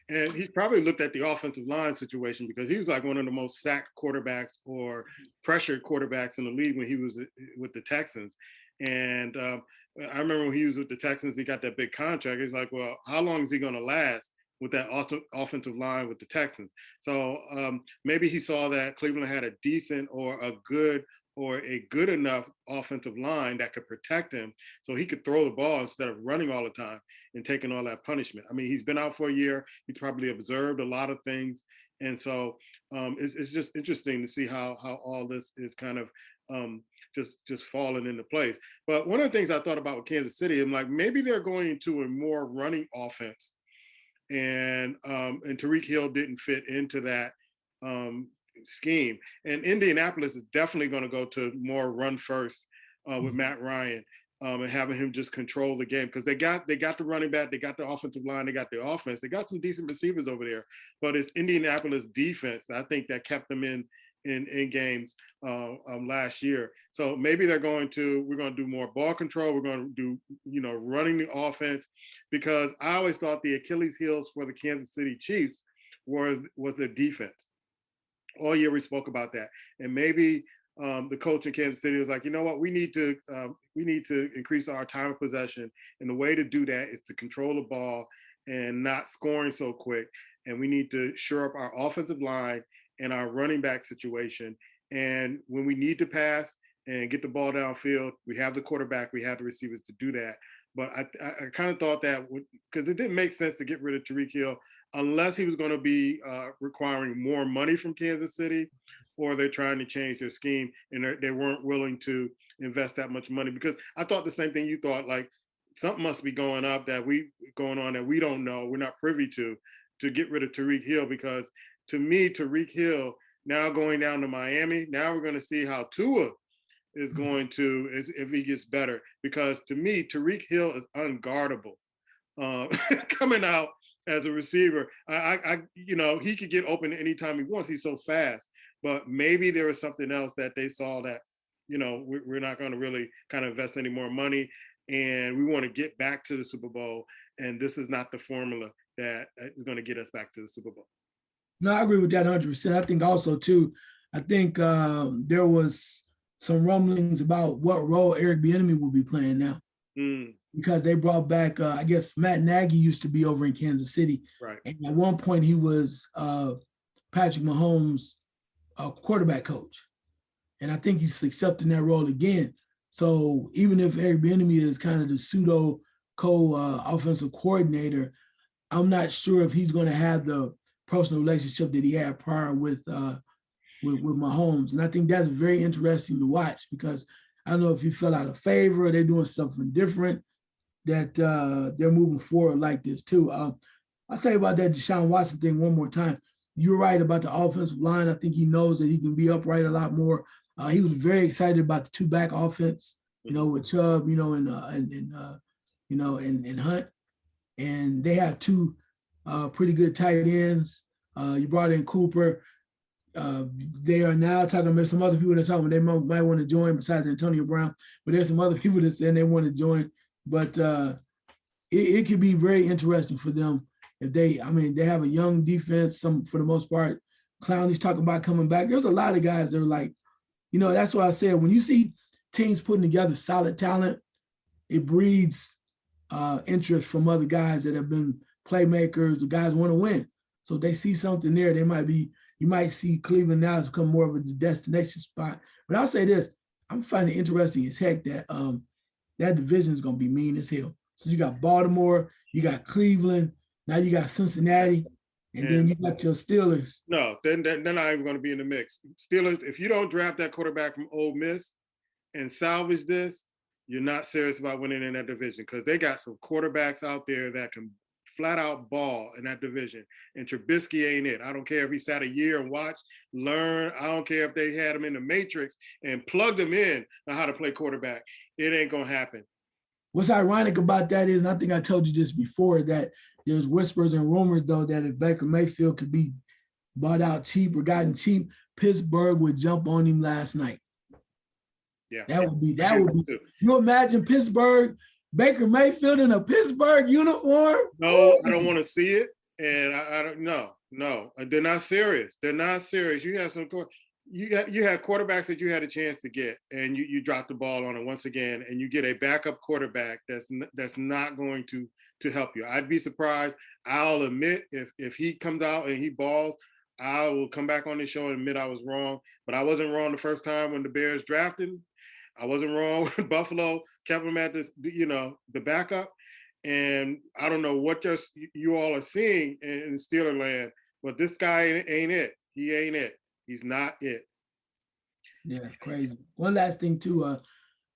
And he probably looked at the offensive line situation because he was like one of the most sacked quarterbacks or pressured quarterbacks in the league when he was with the Texans. And I remember when he was with the Texans, he got that big contract. He's like, well, how long is he going to last with that offensive line with the Texans? So maybe he saw that Cleveland had a decent or a good enough offensive line that could protect him so he could throw the ball instead of running all the time and taking all that punishment. I mean, he's been out for a year. He's probably observed a lot of things. And so it's just interesting to see how all this is kind of just falling into place. But one of the things I thought about with Kansas City, I'm like, maybe they're going into a more running offense. And Tyreek Hill didn't fit into that scheme. And Indianapolis is definitely going to go to more run first with Matt Ryan and having him just control the game because they got the running back, they got the offensive line, they got the offense, they got some decent receivers over there. But it's Indianapolis defense, I think, that kept them in in games last year. So maybe we're going to do more ball control. We're going to do, running the offense, because I always thought the Achilles heels for the Kansas City Chiefs was the defense. All year we spoke about that. And maybe the coach in Kansas City was like, you know what, we need to increase our time of possession. And the way to do that is to control the ball and not scoring so quick. And we need to shore up our offensive line and our running back situation. And when we need to pass and get the ball downfield, we have the quarterback, we have the receivers to do that. But I kind of thought that because it didn't make sense to get rid of Tyreek Hill unless he was going to be requiring more money from Kansas City, or they're trying to change their scheme and they weren't willing to invest that much money. Because I thought the same thing you thought, like something must be going on that we don't know, we're not privy to get rid of Tyreek Hill. Because to me, Tyreek Hill now going down to Miami, now we're going to see how Tua is going to, if he gets better. Because to me, Tyreek Hill is unguardable coming out as a receiver. He could get open anytime he wants. He's so fast. But maybe there was something else that they saw that, we're not going to really kind of invest any more money, and we want to get back to the Super Bowl. And this is not the formula that is going to get us back to the Super Bowl. No, I agree with that 100%. I think also too, there was some rumblings about what role Eric Bieniemy will be playing now. Because they brought back, I guess Matt Nagy used to be over in Kansas City. Right. And at one point he was Patrick Mahomes' quarterback coach. And I think he's accepting that role again. So even if Eric Bieniemy is kind of the pseudo offensive coordinator, I'm not sure if he's going to have the personal relationship that he had prior with Mahomes. And I think that's very interesting to watch, because I don't know if he fell out of favor or they're doing something different, that they're moving forward like this too. I'll say about that Deshaun Watson thing one more time. You're right about the offensive line. I think he knows that he can be upright a lot more. He was very excited about the two-back offense, with Chubb, and Hunt. And they have two pretty good tight ends. You brought in Cooper. They are now talking about some other people that are talking they might want to join besides Antonio Brown, but there's some other people that saying they want to join. But it could be very interesting for them if they have a young defense, some for the most part. Clowney's talking about coming back. There's a lot of guys that are like, that's why I said when you see teams putting together solid talent, it breeds interest from other guys that have been playmakers. The guys want to win. So they see something there. You might see Cleveland now has become more of a destination spot. But I'll say this, I'm finding it interesting as heck that that division is going to be mean as hell. So you got Baltimore, you got Cleveland, now you got Cincinnati, and then you got your Steelers. No, they're not even going to be in the mix. Steelers, if you don't draft that quarterback from Ole Miss and salvage this, you're not serious about winning in that division, because they got some quarterbacks out there that can flat out ball in that division. And Trubisky ain't it. I don't care if he sat a year and watched, learn. I don't care if they had him in the Matrix and plugged him in on how to play quarterback. It ain't going to happen. What's ironic about that is, and I think I told you this before, that there's whispers and rumors, though, that if Baker Mayfield could be bought out cheap or gotten cheap, Pittsburgh would jump on him last night. Yeah. That would be. You imagine Pittsburgh, Baker Mayfield in a Pittsburgh uniform? No, I don't want to see it. And I don't know. No, they're not serious. They're not serious. You have quarterbacks that you had a chance to get, and you drop the ball on it once again, and you get a backup quarterback that's not going to help you. I'd be surprised. I'll admit if he comes out and he balls, I will come back on this show and admit I was wrong. But I wasn't wrong the first time when the Bears drafted him. I wasn't wrong when Buffalo kept him at this, the backup. And I don't know what you all are seeing in Steeler land, but this guy ain't it. He ain't it. He's not it. Yeah, crazy. One last thing too.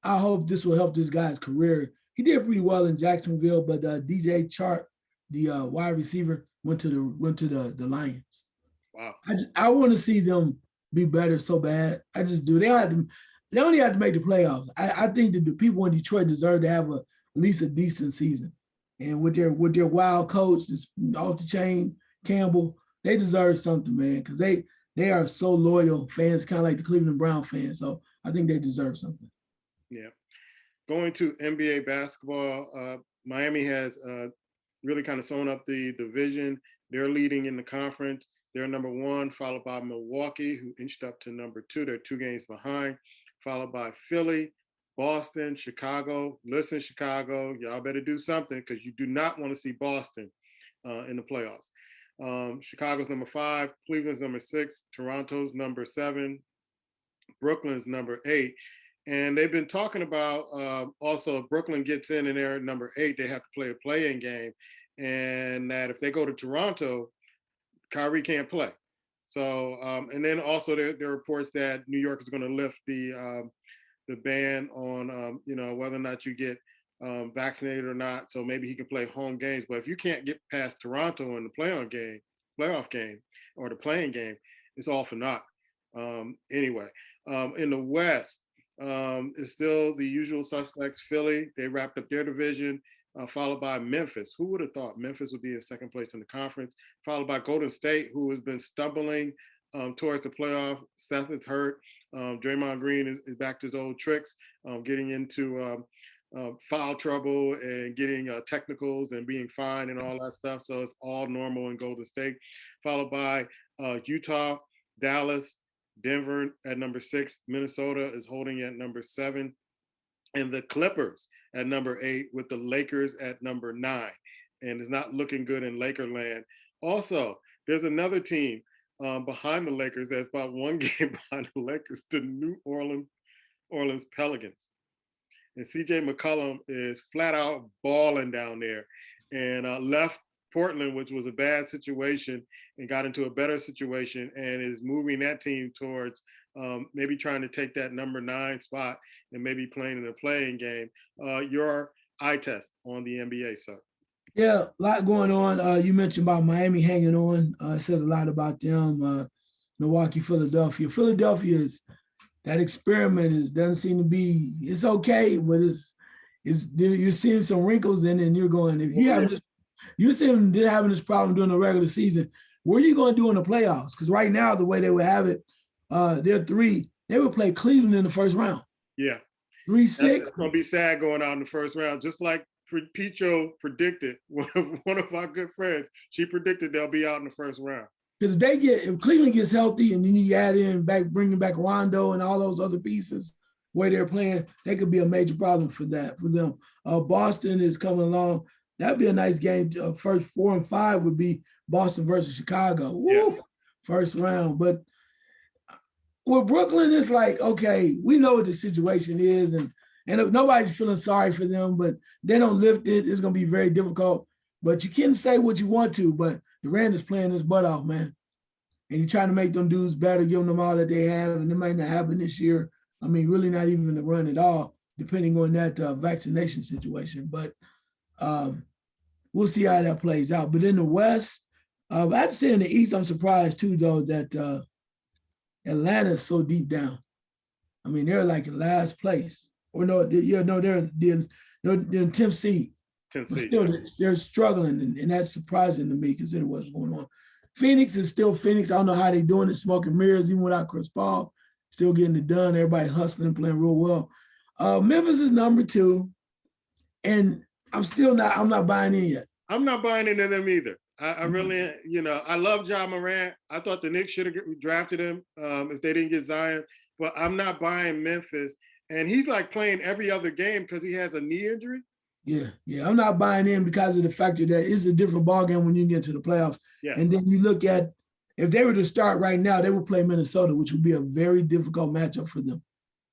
I hope this will help this guy's career. He did pretty well in Jacksonville, but DJ Chark, the wide receiver, went to the Lions. Wow. I want to see them be better so bad. I just do. They only have to make the playoffs. I think that the people in Detroit deserve to have at least a decent season. And with their wild coach, this off the chain Campbell, they deserve something, man, because they they are so loyal fans, kind of like the Cleveland Brown fans. So I think they deserve something. Yeah. Going to NBA basketball, Miami has really kind of sewn up the division. They're leading in the conference. They're number 1, followed by Milwaukee, who inched up to number 2. They're 2 games behind, followed by Philly, Boston, Chicago. Listen, Chicago, y'all better do something because you do not want to see Boston in the playoffs. Chicago's number 5, Cleveland's number 6, Toronto's number 7, Brooklyn's number 8. And they've been talking about also if Brooklyn gets in and they're number 8, they have to play a play-in game. And that if they go to Toronto, Kyrie can't play. So, and then also there are reports that New York is going to lift the ban on, whether or not you get vaccinated or not. So maybe he can play home games. But if you can't get past Toronto in the playoff game or the playing game, it's all for naught. Anyway, in the West, it's still the usual suspects. Philly, they wrapped up their division, followed by Memphis. Who would have thought Memphis would be in second place in the conference? Followed by Golden State, who has been stumbling towards the playoff. Seth is hurt. Draymond Green is back to his old tricks, getting into foul trouble and getting technicals and being fined and all that stuff. So it's all normal in Golden State. Followed by Utah, Dallas, Denver at number 6. Minnesota is holding at number 7. And the Clippers at number 8 with the Lakers at number 9. And it's not looking good in Lakerland. Also, there's another team behind the Lakers that's about 1 game behind the Lakers, the New Orleans Pelicans. And CJ McCollum is flat out balling down there and left Portland, which was a bad situation, and got into a better situation and is moving that team towards maybe trying to take that number 9 spot and maybe playing in a playing game. Your eye test on the NBA, sir. Yeah, a lot going on. You mentioned about Miami hanging on. It says a lot about them. Milwaukee, Philadelphia. Philadelphia is that experiment doesn't seem to be. It's okay, but it's you're seeing some wrinkles in it, and you're going. If you have this, you see them having this problem during the regular season. What are you going to do in the playoffs? Because right now, the way they would have it, they're 3. They would play Cleveland in the first round. Yeah, 3-6. It's going to be sad going out in the first round, just like Picho predicted. One of our good friends, she predicted they'll be out in the first round. Because if Cleveland gets healthy and then you add in bringing back Rondo and all those other pieces where they're playing, that could be a major problem for them. Boston is coming along. That'd be a nice game. First 4 and 5 would be Boston versus Chicago. Woo! First round. But with Brooklyn, it's like, okay, we know what the situation is, and if nobody's feeling sorry for them, but they don't lift it, it's going to be very difficult. But you can say what you want to, but Durant is playing his butt off, man. And you're trying to make them dudes better, giving them all that they have, and it might not happen this year. I mean, really not even the run at all, depending on that vaccination situation. But we'll see how that plays out. But in the West, I'd say in the East, I'm surprised too, though, that Atlanta is so deep down. I mean, they're like in last place. Or they're in 10th seed. But still, they're struggling, and that's surprising to me considering what's going on. Phoenix is still Phoenix. I don't know how they're doing it, smoking mirrors, even without Chris Paul, still getting it done. Everybody hustling and playing real well. Memphis is number 2, and I'm not buying in yet. I'm not buying into them either. I really, I love Ja Morant. I thought the Knicks should have drafted him if they didn't get Zion, but I'm not buying Memphis. And he's like playing every other game because he has a knee injury. Yeah. I'm not buying in because of the factor that it's a different ballgame when you get to the playoffs. Yes. And then you look at, if they were to start right now, they would play Minnesota, which would be a very difficult matchup for them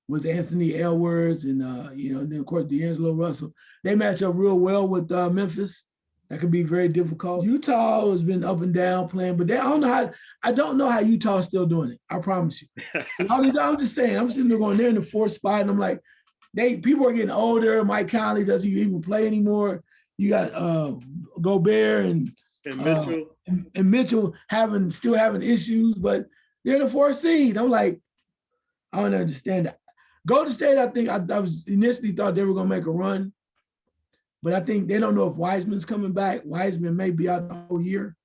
with Anthony Edwards and, and then, of course, D'Angelo Russell. They match up real well with Memphis. That could be very difficult. Utah has been up and down playing, but I don't know how Utah's still doing it. I promise you. I'm just saying, I'm sitting there going, they're in the 4th spot, and I'm like, people are getting older. Mike Conley doesn't even play anymore. You got Gobert and Mitchell. And Mitchell still having issues, but they're in the 4th seed. I'm like, I don't understand that. Golden State, I think I was initially thought they were going to make a run. But I think they don't know if Wiseman's coming back. Wiseman may be out the whole year.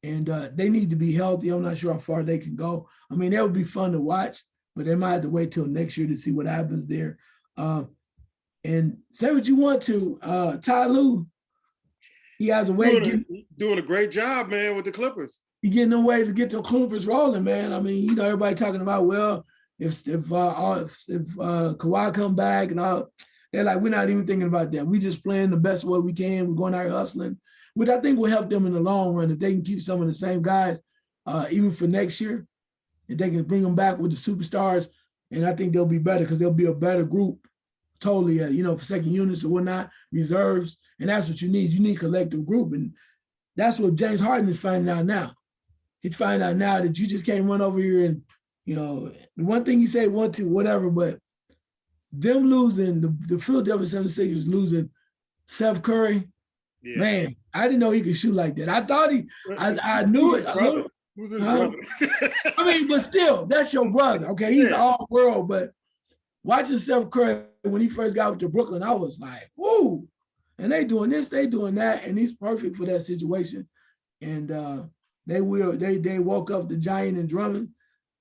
and they need to be healthy. I'm not sure how far they can go. I mean, that would be fun to watch, but they might have to wait till next year to see what happens there. And say what you want to, Ty Lue, he has a way doing a great job, man, with the Clippers. He getting a way to get the Clippers rolling, man. I mean, you know, everybody talking about, well, if Kawhi come back and all, they're like, we're not even thinking about that. We just playing the best way we can. We're going out hustling, which I think will help them in the long run if they can keep some of the same guys, even for next year. If they can bring them back with the superstars, and I think they'll be better because they'll be a better group, totally, for second units or whatnot, reserves, and that's what you need. You need collective group, and that's what James Harden is finding out now. He's finding out now that you just can't run over here and, the one thing you say, 1-2, whatever, but them losing, the Philadelphia 76ers losing Seth Curry, man, I didn't know he could shoot like that. I thought I knew it. Who's his brother? I mean, but still, that's your brother, okay? He's all world, but watching Seth Curry when he first got to Brooklyn, I was like, whoa. And they doing this, they doing that, and he's perfect for that situation. And they woke up the Giant and Drummond.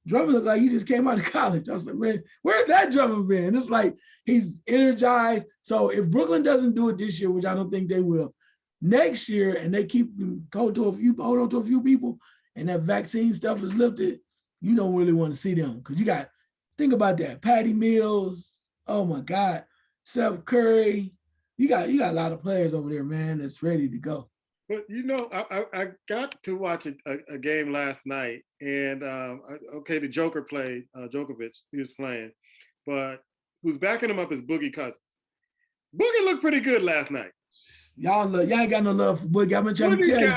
Drummond looked like he just came out of college. I was like, man, where's that Drummond been? And it's like he's energized. So if Brooklyn doesn't do it this year, which I don't think they will, next year, and they keep hold on to a few people, and that vaccine stuff is lifted, you don't really want to see them. Because think about that. Patty Mills, oh my God, Seth Curry. You got a lot of players over there, man, that's ready to go. But I got to watch a game last night, and the Joker played, Djokovic, he was playing, but who's backing him up is Boogie Cousins. Boogie looked pretty good last night. Y'all ain't got no love for Boogie. I've been trying to tell you.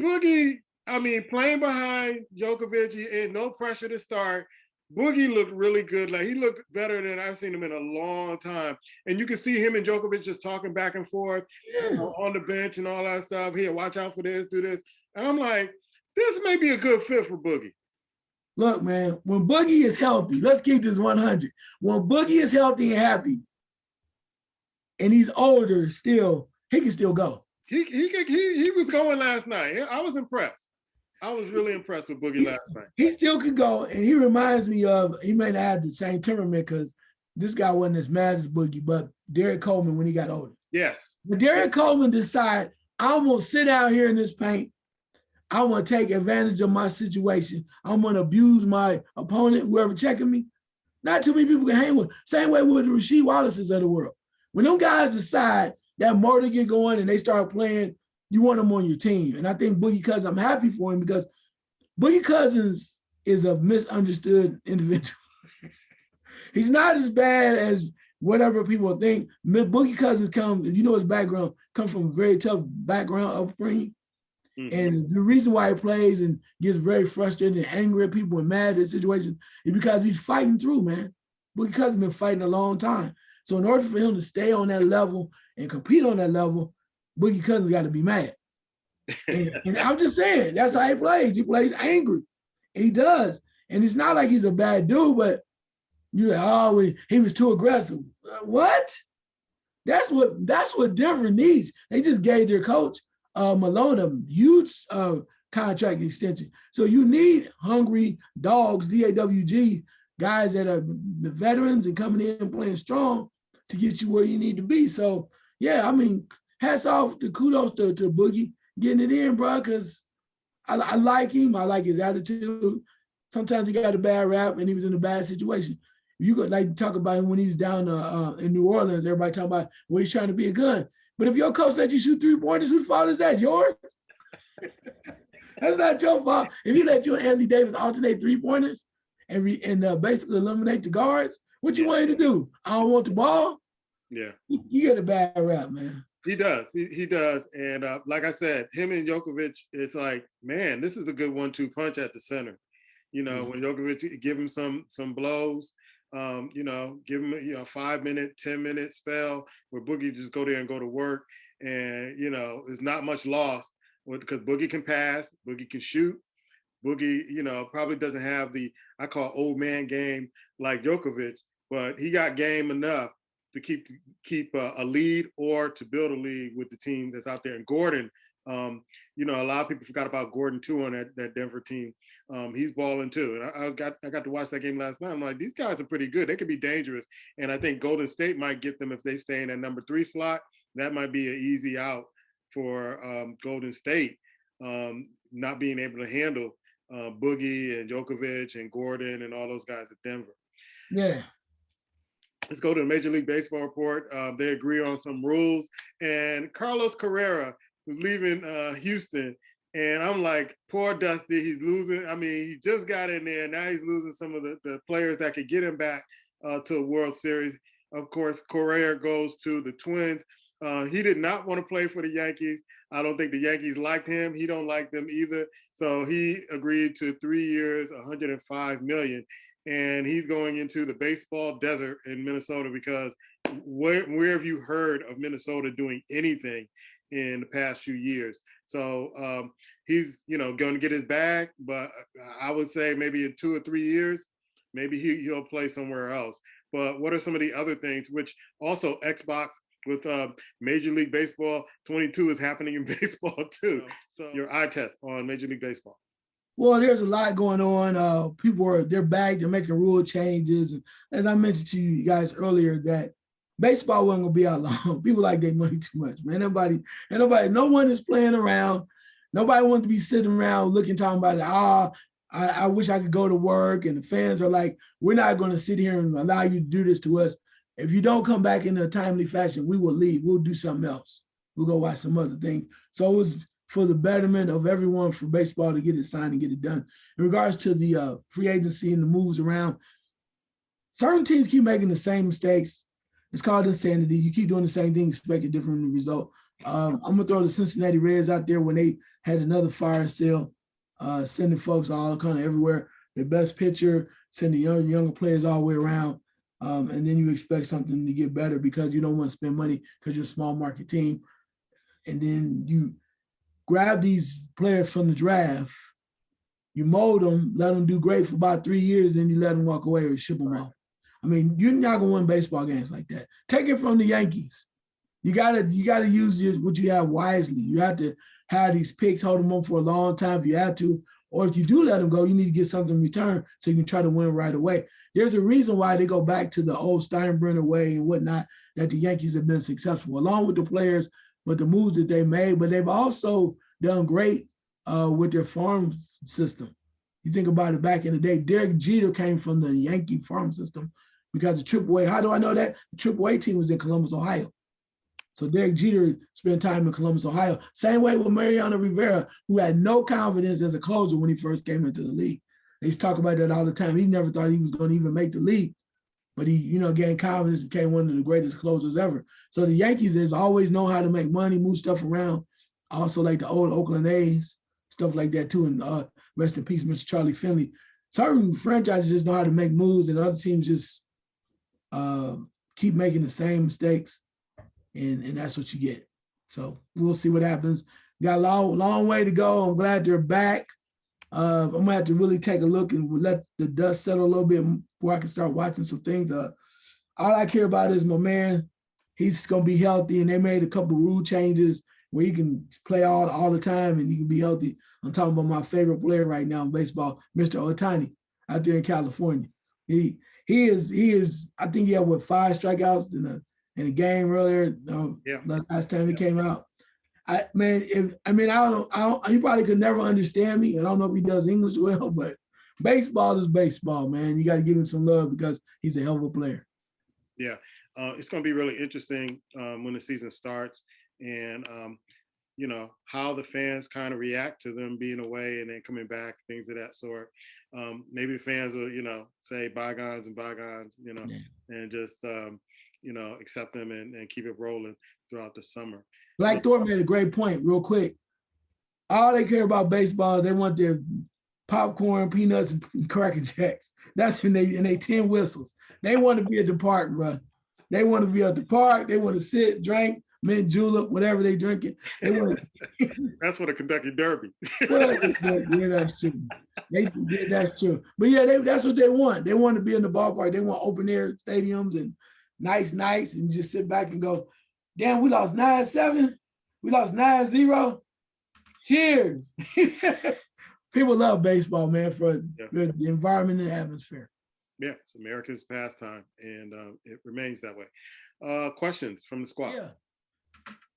Boogie, I mean, playing behind Djokovic and no pressure to start. Boogie looked really good. Like, he looked better than I've seen him in a long time. And you can see him and Djokovic just talking back and forth on the bench and all that stuff. Here, watch out for this, do this. And I'm like, this may be a good fit for Boogie. Look, man, when Boogie is healthy, let's keep this 100. When Boogie is healthy and happy, and he's older still, he can still go. He was going last night. I was impressed. I was really impressed with Boogie last night. He still could go, and he reminds me of, he may not have the same temperament because this guy wasn't as mad as Boogie, but Derek Coleman when he got older. Yes. But Derek Coleman decided, I'm going to sit out here in this paint. I want to take advantage of my situation. I'm going to abuse my opponent, whoever checking me. Not too many people can hang with. Same way with the Rasheed Wallaces of the world. When them guys decide that motor get going and they start playing, you want them on your team. And I think Boogie Cousins, I'm happy for him because Boogie Cousins is a misunderstood individual. He's not as bad as whatever people think. Boogie Cousins his background, comes from a very tough background upbringing. Mm-hmm. And the reason why he plays and gets very frustrated and angry at people and mad at situations is because he's fighting through, man. Boogie Cousins been fighting a long time. So in order for him to stay on that level and compete on that level, Boogie Cousins got to be mad. And I'm just saying, that's how he plays. He plays angry. He does. And it's not like he's a bad dude, but you're like, he was too aggressive. What? That's what Denver needs. They just gave their coach, Malone, a huge contract extension. So you need hungry dogs, DAWG, guys that are the veterans and coming in and playing strong to get you where you need to be. So, yeah, I mean, hats off to kudos to Boogie getting it in, bro, because I like him. I like his attitude. Sometimes he got a bad rap and he was in a bad situation. You could talk about him when he was down in New Orleans. Everybody talking about what he's trying to be a gun. But if your coach let you shoot 3-pointers, whose fault is that? Yours? That's not your fault. If he let you and Anthony Davis alternate 3-pointers and basically eliminate the guards, what you want him to do? I don't want the ball? Yeah. You get a bad rap, man. He does. He does. And like I said, him and Djokovic, it's like, man, this is a good 1-2 punch at the center. When Djokovic give him some blows, give him a 5-minute, 10-minute spell where Boogie just go there and go to work. And, there's not much lost because Boogie can pass, Boogie can shoot. Boogie, probably doesn't have the, I call old man game like Djokovic, but he got game enough to keep a lead or to build a lead with the team that's out there. And Gordon You know, a lot of people forgot about Gordon too on that Denver team. He's balling too. And I got to watch that game last night. I'm like, these guys are pretty good. They could be dangerous. And I think Golden State might get them if they stay in that number 3 slot. That might be an easy out for Golden State, not being able to handle Boogie and Djokovic and Gordon and all those guys at Denver. Yeah. Let's go to the Major League Baseball report. They agree on some rules. And Carlos Carrera was leaving Houston. And I'm like, poor Dusty, he's losing. I mean, he just got in there. Now he's losing some of the players that could get him back to a World Series. Of course, Correa goes to the Twins. He did not want to play for the Yankees. I don't think the Yankees liked him. He don't like them either. So he agreed to 3 years, $105 million. And he's going into the baseball desert in Minnesota because where have you heard of Minnesota doing anything in the past few years? So he's, going to get his bag, but I would say maybe in 2 or 3 years, maybe he'll play somewhere else. But what are some of the other things, which also Xbox with Major League Baseball 22 is happening in baseball too. So your eye test on Major League Baseball. Well, there's a lot going on. They're back, they're making rule changes. And as I mentioned to you guys earlier, that baseball wasn't gonna be out long. People like their money too much, man. No one is playing around. Nobody wants to be sitting around looking, talking about, I wish I could go to work. And the fans are like, we're not gonna sit here and allow you to do this to us. If you don't come back in a timely fashion, we will leave. We'll do something else. We'll go watch some other things. So it was for the betterment of everyone for baseball to get it signed and get it done. In regards to the free agency and the moves around, certain teams keep making the same mistakes. It's called insanity. You keep doing the same thing, expect a different result. I'm going to throw the Cincinnati Reds out there when they had another fire sale, sending folks all kind of everywhere. Their best pitcher, sending younger players all the way around. And then you expect something to get better because you don't want to spend money because you're a small market team. And then you grab these players from the draft, you mold them, let them do great for about 3 years, then you let them walk away or ship them off. I mean, you're not gonna win baseball games like that. Take it from the Yankees. You gotta use what you have wisely. You have to have these picks, hold them up for a long time if you have to, or if you do let them go, you need to get something in return so you can try to win right away. There's a reason why they go back to the old Steinbrenner way and whatnot, that the Yankees have been successful, along with the players, but the moves that they made, but they've also done great with their farm system. You think about it, back in the day, Derek Jeter came from the Yankee farm system because the AAA, how do I know that? The AAA team was in Columbus, Ohio. So Derek Jeter spent time in Columbus, Ohio. Same way with Mariano Rivera, who had no confidence as a closer when he first came into the league. They used to talk about that all the time. He never thought he was going to even make the league, but he, gained confidence, became one of the greatest closers ever. So the Yankees has always known how to make money, move stuff around. Also like the old Oakland A's, stuff like that too. And rest in peace, Mr. Charlie Finley. Certain franchises just know how to make moves, and other teams just keep making the same mistakes, and that's what you get. So we'll see what happens. Got a long way to go. I'm glad they're back. I'm gonna have to really take a look and let the dust settle a little bit before I can start watching some things. All I care about is my man. He's gonna be healthy, and they made a couple of rule changes where you can play all the time and you can be healthy. I'm talking about my favorite player right now in baseball, Mr. Ohtani, out there in California. He is. I think he had 5 strikeouts in a game earlier. Last time he came out. I don't. He probably could never understand me. I don't know if he does English well, but baseball is baseball, man. You got to give him some love because he's a hell of a player. Yeah, it's going to be really interesting when the season starts, and how the fans kind of react to them being away and then coming back, things of that sort. Maybe the fans will, say bygones and bygones, and just accept them and keep it rolling throughout the summer. Black Thor made a great point real quick. All they care about baseball is they want their popcorn, peanuts, and Cracker Jacks. That's in they 10 whistles. They want to be at the park, bro. They want to be at the park. They want to sit, drink, mint julep, whatever they drinking. That's for the Kentucky Derby. Yeah, that's true. That's true. But yeah, that's what they want. They want to be in the ballpark. They want open air stadiums and nice nights and just sit back and go, damn, we lost 9-7. We lost 9-0. Cheers. People love baseball, man, for the environment and atmosphere. Yeah, it's America's pastime, and it remains that way. Questions from the squad? Yeah.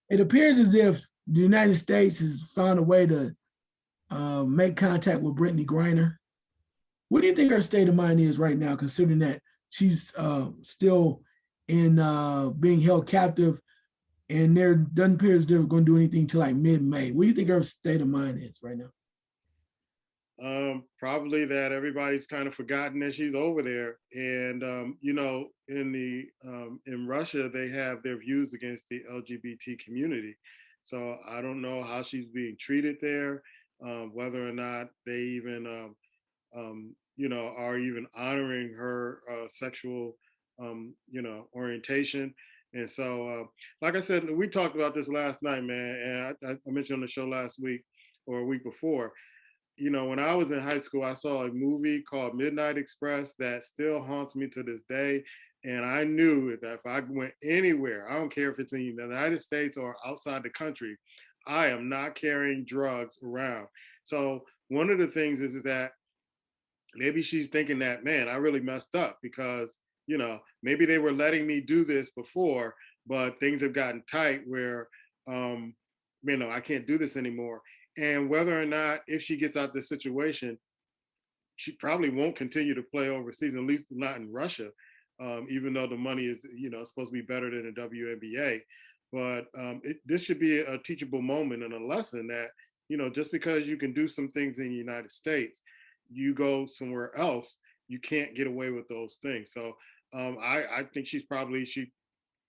It appears as if the United States has found a way to make contact with Brittany Griner. What do you think her state of mind is right now, considering that she's still in being held captive, and there doesn't appear as if they're going to do anything till like mid-May? What do you think her state of mind is right now? Probably that everybody's kind of forgotten that she's over there, and you know, in Russia they have their views against the LGBT community. So I don't know how she's being treated there, whether or not they even you know, are even honoring her sexual you know, orientation. And so, like I said, we talked about this last night, man, and I mentioned on the show last week or a week before. You know, when I was in high school, I saw a movie called Midnight Express that still haunts me to this day. And I knew that if I went anywhere, I don't care if it's in the United States or outside the country, I am not carrying drugs around. So one of the things is that maybe she's thinking that, man, I really messed up because, you know, maybe they were letting me do this before, but things have gotten tight where, you know, I can't do this anymore. And whether or not, if she gets out this situation, she probably won't continue to play overseas, at least not in Russia, even though the money is, you know, supposed to be better than the WNBA. But this should be a teachable moment and a lesson that, you know, just because you can do some things in the United States, you go somewhere else, you can't get away with those things. So I think she's probably,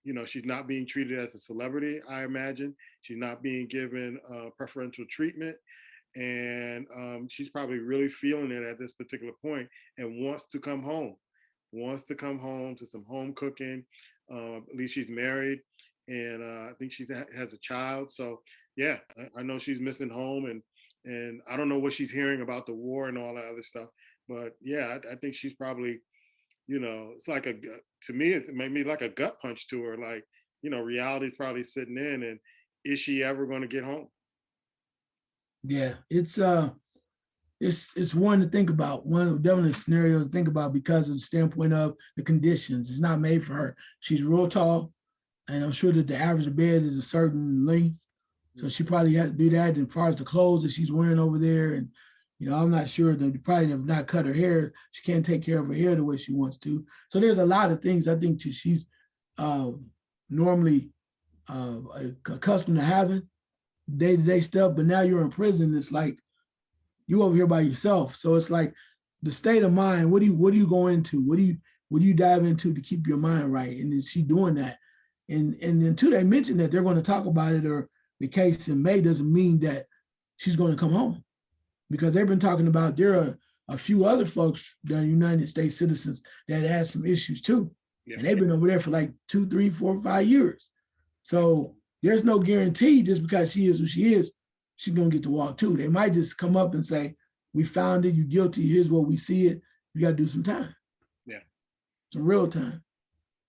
you know, she's not being treated as a celebrity, I imagine. She's not being given preferential treatment. And she's probably really feeling it at this particular point and wants to come home, to some home cooking. At least she's married. And I think she has a child. So, yeah, I know she's missing home. And I don't know what she's hearing about the war and all that other stuff. But, yeah, I think she's probably, you know, it's like to me, it made me like a gut punch to her. Like, you know, reality's probably sitting in, and is she ever going to get home? Yeah, it's one to think about, one definitely a scenario to think about because of the standpoint of the conditions. It's not made for her. She's real tall, and I'm sure that the average bed is a certain length. So she probably has to do that. And as far as the clothes that she's wearing over there, and you know, I'm not sure that they probably have not cut her hair. She can't take care of her hair the way she wants to. So there's a lot of things I think she's normally accustomed to having day-to-day stuff, but now you're in prison. It's like you over here by yourself. So it's like the state of mind. What do you go into? What do you dive into to keep your mind right? And is she doing that? And until they mention that they're going to talk about it or the case in May doesn't mean that she's going to come home, because they've been talking about there are a few other folks that are United States citizens that had some issues too. Yeah. And they've been over there for like 2, 3, 4, 5 years. So there's no guarantee just because she is who she is, she's going to get to walk too. They might just come up and say, we found it, you're guilty, here's what we see it. You got to do some time. Yeah. Some real time.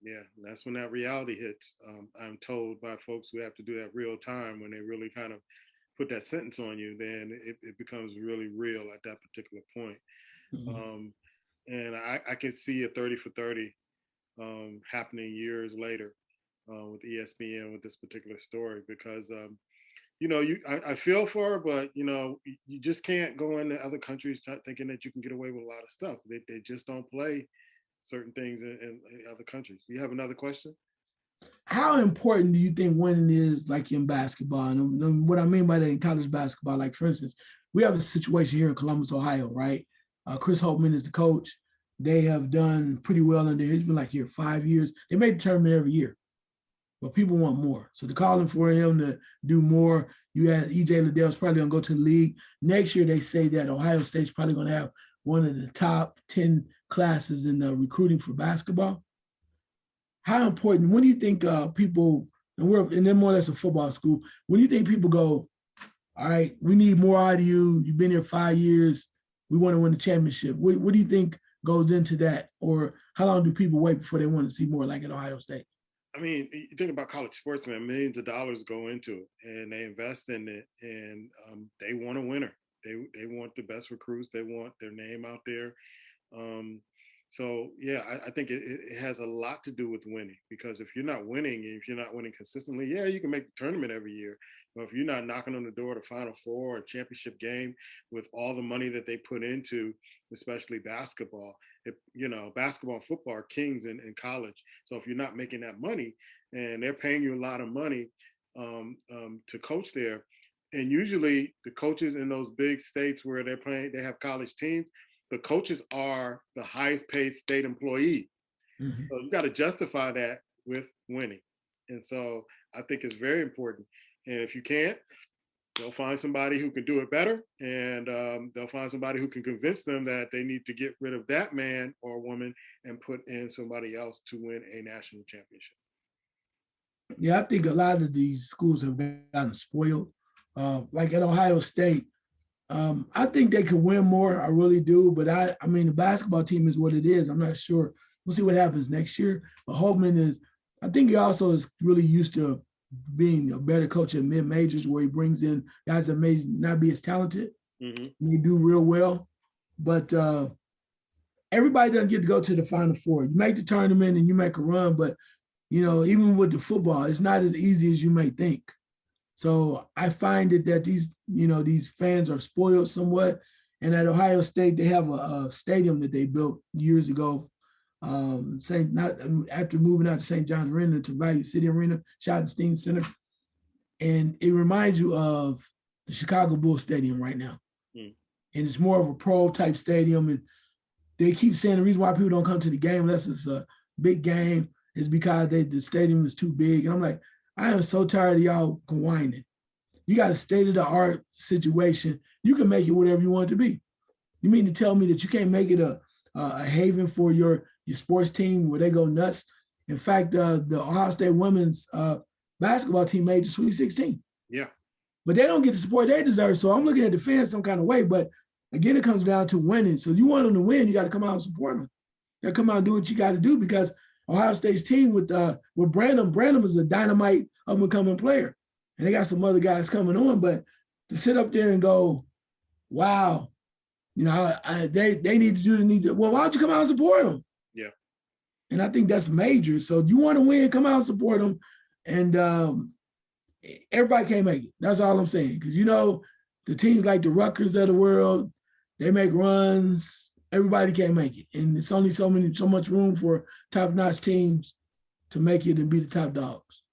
Yeah, that's when that reality hits. I'm told by folks who have to do that real time, when they really kind of put that sentence on you, then it becomes really real at that particular point. Mm-hmm. And I can see a 30 for 30 happening years later with ESPN with this particular story, because you know, I feel for her, but you know, you just can't go into other countries thinking that you can get away with a lot of stuff. They just don't play certain things in other countries. You have another question? How important do you think winning is, like in basketball? And what I mean by that in college basketball, like for instance, we have a situation here in Columbus, Ohio, right? Chris Holtman is the coach. They have done pretty well under. He's been like here 5 years. They make the tournament every year, but people want more. So they're calling for him to do more. You had EJ Liddell's probably gonna go to the league next year. They say that Ohio State's probably gonna have one of the top 10 classes in the recruiting for basketball. How important, when do you think people, and then more or less a football school, when do you think people go, all right, we need more out of you, you've been here 5 years, we want to win the championship? What do you think goes into that? Or how long do people wait before they want to see more, like at Ohio State? I mean, you think about college sports, man, millions of dollars go into it and they invest in it, and they want a winner. They want the best recruits. They want their name out there. Um, so yeah, I think it has a lot to do with winning, because if you're not winning, and if you're not winning consistently, yeah, you can make the tournament every year. But if you're not knocking on the door to Final Four or championship game with all the money that they put into, especially basketball, basketball and football are kings in college. So if you're not making that money, and they're paying you a lot of money to coach there, and usually the coaches in those big states where they're playing, they have college teams, the coaches are the highest paid state employee. Mhm. So you got to justify that with winning. And so I think it's very important. And if you can't, they'll find somebody who can do it better. And they'll find somebody who can convince them that they need to get rid of that man or woman and put in somebody else to win a national championship. Yeah, I think a lot of these schools have gotten spoiled. Like at Ohio State, I think they could win more. I really do. But I mean, the basketball team is what it is. I'm not sure. We'll see what happens next year. But Holtman is, I think he also is really used to being a better coach at mid majors, where he brings in guys that may not be as talented. Mm-hmm. They do real well. But everybody doesn't get to go to the Final Four. You make the tournament and you make a run, but even with the football, it's not as easy as you may think. So I find it that these fans are spoiled somewhat. And at Ohio State, they have a stadium that they built years ago. Not after moving out to St. John's Arena to Value City Arena, Schottenstein Center, and it reminds you of the Chicago Bulls Stadium right now. Mm. And it's more of a pro type stadium. And they keep saying the reason why people don't come to the game unless it's a big game is because the stadium is too big. And I'm like, I am so tired of y'all whining. You got a state-of-the-art situation. You can make it whatever you want it to be. You mean to tell me that you can't make it a haven for your sports team where they go nuts? In fact, the Ohio State women's basketball team made the Sweet 16. Yeah. But they don't get the support they deserve. So I'm looking at the fans some kind of way. But again, it comes down to winning. So you want them to win, you got to come out and support them. You got to come out and do what you got to do, because Ohio State's team with Branham is a dynamite up-and-coming player. And they got some other guys coming on, but to sit up there and go, wow, they need to do the need. Well, why don't you come out and support them? Yeah. And I think that's major. So you want to win, come out and support them. And everybody can't make it. That's all I'm saying. Because, the teams like the Rutgers of the world, they make runs. Everybody can't make it. And it's only so much room for top-notch teams to make it and be the top dogs.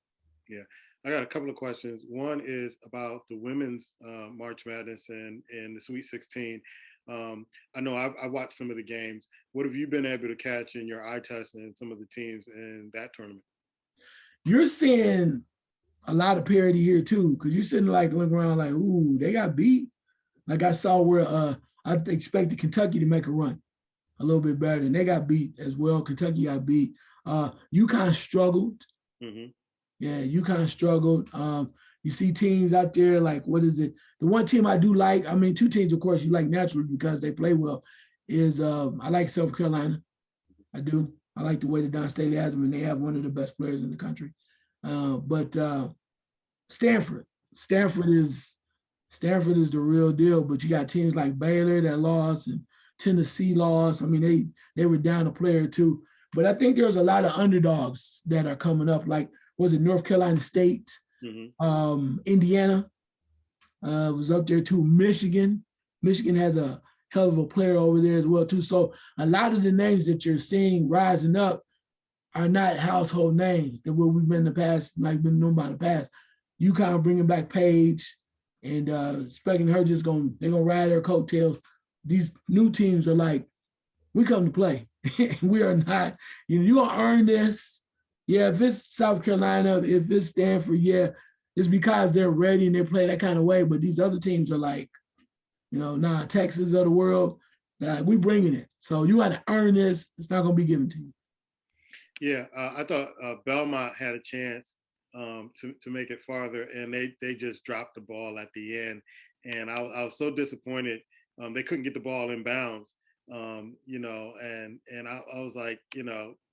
Yeah. I got a couple of questions. One is about the women's March Madness and the Sweet 16. I know I watched some of the games. What have you been able to catch in your eye test and some of the teams in that tournament? You're seeing a lot of parity here too, because you're sitting like looking around like, ooh, they got beat. Like I saw where I expected Kentucky to make a run a little bit better, and they got beat as well. Kentucky got beat. UConn struggled. Mm-hmm. Yeah, UConn struggled. You see teams out there like, what is it? The one team I do like, I mean, two teams, of course, you like naturally because they play well, is I like South Carolina. I do. I like the way that Don Staley has them, and they have one of the best players in the country. But Stanford is the real deal. But you got teams like Baylor that lost and Tennessee lost. I mean, they were down a player too. But I think there's a lot of underdogs that are coming up. Like, was it North Carolina State? Mm-hmm. Indiana was up there too. Michigan has a hell of a player over there as well too. So a lot of the names that you're seeing rising up are not household names that we've been in the past, like been known by the past. UConn bringing back Paige and expecting her they're gonna ride her coattails. These new teams are like, we come to play. We are not, you're gonna earn this. Yeah, if it's South Carolina, if it's Stanford, yeah, it's because they're ready and they play that kind of way. But these other teams are like, Texas of the world, we bringing it. So you got to earn this. It's not going to be given to you. Yeah, I thought Belmont had a chance to make it farther, and they just dropped the ball at the end. And I was so disappointed. They couldn't get the ball in bounds, and I was like,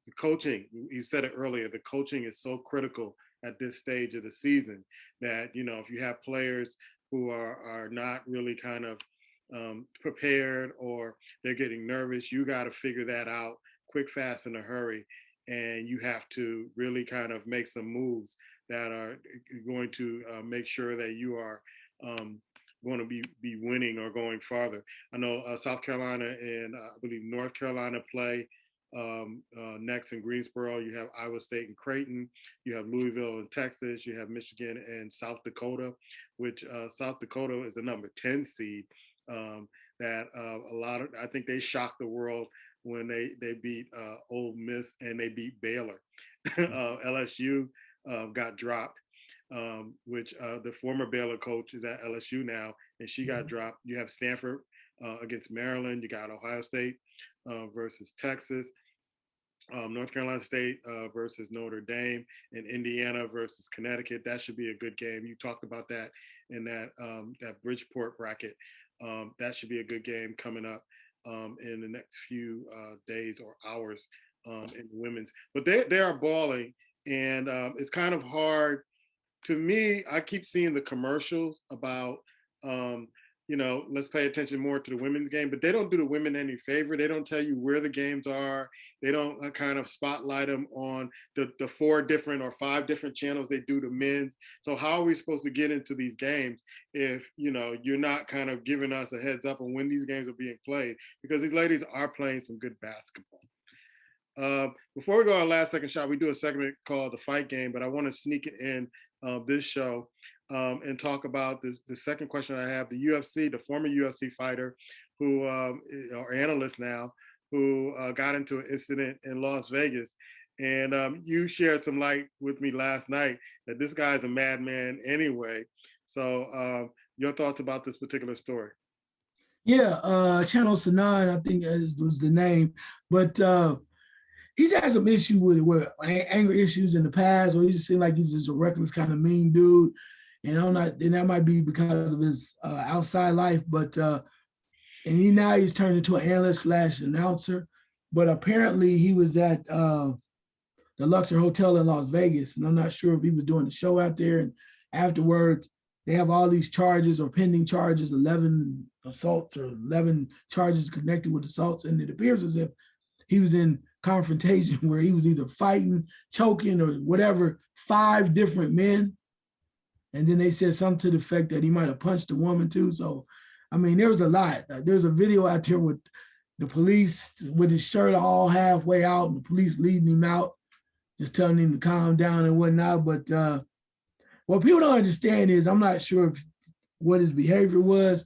the coaching, you said it earlier, the coaching is so critical at this stage of the season that, you know, if you have players who are not really kind of prepared, or they're getting nervous, you got to figure that out quick, fast, in a hurry. And you have to really kind of make some moves that are going to make sure that you are going to be winning or going farther. I know South Carolina and I believe North Carolina play next in Greensboro. You have Iowa State and Creighton. You have Louisville and Texas. You have Michigan and South Dakota, which South Dakota is the number 10 seed. That I think they shocked the world when they beat Ole Miss and they beat Baylor. LSU got dropped, which the former Baylor coach is at LSU now, and she got dropped. You have Stanford against Maryland. You got Ohio State versus Texas. North Carolina State versus Notre Dame, and Indiana versus Connecticut. That should be a good game. You talked about that in that Bridgeport bracket. That should be a good game coming up in the next few days or hours in the women's. But they are balling, and it's kind of hard to me. I keep seeing the commercials about you know, let's pay attention more to the women's game, but they don't do the women any favor. They don't tell you where the games are. They don't kind of spotlight them on the 4 different or 5 different channels they do the men's. So how are we supposed to get into these games if, you know, you're not kind of giving us a heads up on when these games are being played? Because these ladies are playing some good basketball. Before we go our last second shot, we do a segment called The Fight Game, but I want to sneak it in this show and talk about the second question I have. The UFC, the former UFC fighter who, or analyst now, who got into an incident in Las Vegas. And you shared some light with me last night that this guy's a madman anyway. So your thoughts about this particular story? Yeah, Channel Sanan, I think was the name, but he's had some issue with anger issues in the past, or he just seemed like he's just a reckless kind of mean dude. And and that might be because of his outside life, but and he's turned into an analyst / announcer. But apparently he was at the Luxor Hotel in Las Vegas, and I'm not sure if he was doing the show out there. And afterwards, they have all these charges or pending charges, 11 assaults or 11 charges connected with assaults, and it appears as if he was in confrontation where he was either fighting, choking, or whatever, 5 different men. And then they said something to the effect that he might have punched a woman too. So, I mean, there was a lot. There's a video out there with the police with his shirt all halfway out, and the police leading him out, just telling him to calm down and whatnot. But what people don't understand is, I'm not sure what his behavior was,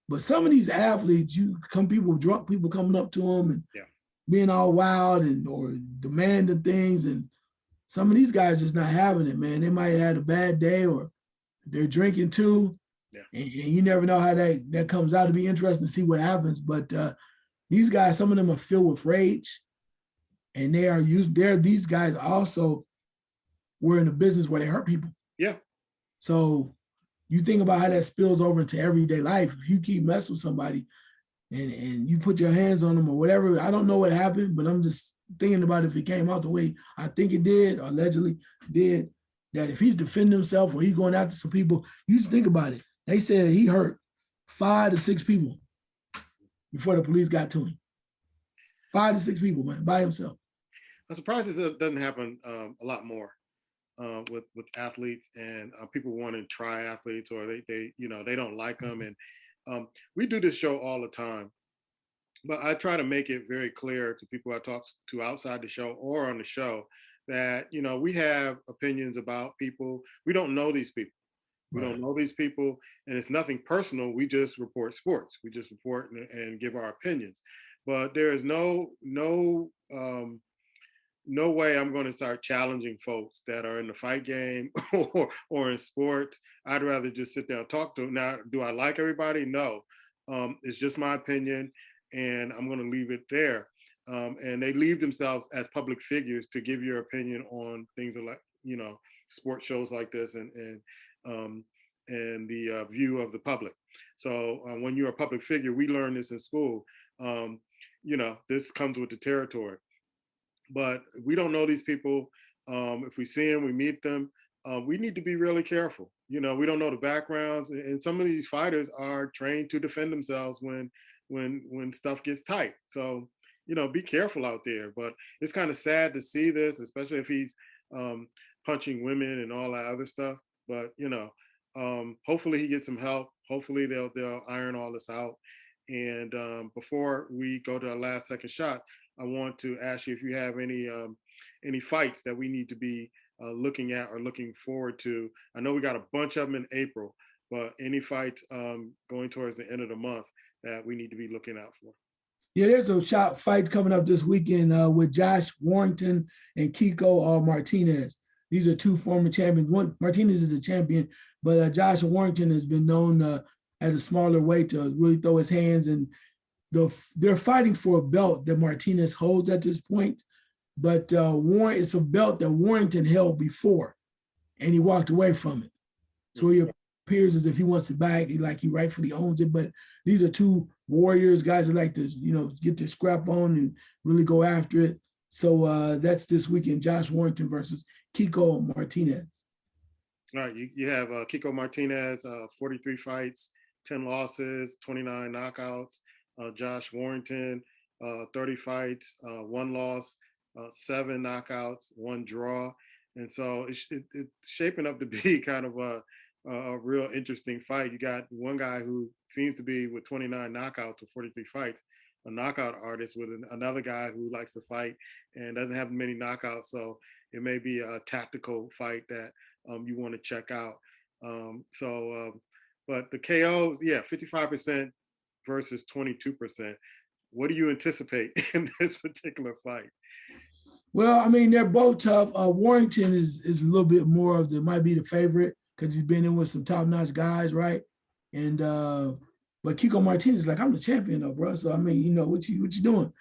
but some of these athletes, drunk people coming up to him and being all wild or demanding things, and some of these guys just not having it, man. They might have had a bad day, or they're drinking too. Yeah. And you never know how that comes out. To be interesting to see what happens. But these guys, some of them are filled with rage, and these guys also were in a business where they hurt people. Yeah. So you think about how that spills over into everyday life. If you keep messing with somebody and you put your hands on them or whatever, I don't know what happened, but I'm just thinking about if it came out the way I think it did, or allegedly did, that if he's defending himself or he's going after some people, you just think about it. They said he hurt 5 to 6 people before the police got to him. 5 to 6 people, man, by himself. I'm surprised this doesn't happen a lot more with athletes and people want to try athletes, or they don't like them. And we do this show all the time, but I try to make it very clear to people I talk to outside the show or on the show that, we have opinions about people. We don't know these people. We don't know these people, and it's nothing personal. We just report sports. We just report and give our opinions. But there is no way I'm going to start challenging folks that are in the fight game or in sports. I'd rather just sit down and talk to them. Now, do I like everybody? No. It's just my opinion, and I'm going to leave it there. And they leave themselves as public figures to give your opinion on things like, sports shows like this and the view of the public. So when you're a public figure, we learn this in school. This comes with the territory. but we don't know these people. If we see them, we meet them. We need to be really careful. You know, we don't know the backgrounds, and some of these fighters are trained to defend themselves when stuff gets tight. So, you know, be careful out there. But it's kind of sad to see this, especially if he's punching women and all that other stuff. But you know, hopefully he gets some help. Hopefully they'll iron all this out. And before we go to our last second shot, I want to ask you if you have any fights that we need to be looking at or looking forward to. I know we got a bunch of them in April, but any fights going towards the end of the month that we need to be looking out for? Yeah, there's a shot fight coming up this weekend with Josh Warrington and Kiko Martinez. These are two former champions. One Martinez is the champion, but Josh Warrington has been known at a smaller weight to really throw his hands, and they're fighting for a belt that Martinez holds at this point. But it's a belt that Warrington held before, and he walked away from it. So he appears as if he wants it back, like he rightfully owns it. But these are two warriors, guys that like to, you know, get their scrap on and really go after it. So that's this weekend, Josh Warrington versus Kiko Martinez. All right, you have Kiko Martinez, 43 fights, 10 losses, 29 knockouts. Josh Warrington, 30 fights, 1 loss, 7 knockouts, 1 draw. And so it's shaping up to be kind of a real interesting fight. You got one guy who seems to be with 29 knockouts or 43 fights, a knockout artist, with another guy who likes to fight and doesn't have many knockouts. So it may be a tactical fight that you want to check out. But the KOs, yeah, 55% versus 22%. What do you anticipate in this particular fight? Well, I mean, they're both tough. Warrington is a little bit more of might be the favorite because he's been in with some top-notch guys, right? And but Kiko Martinez is like, I'm the champion though, bro. So I mean, you know, what you doing?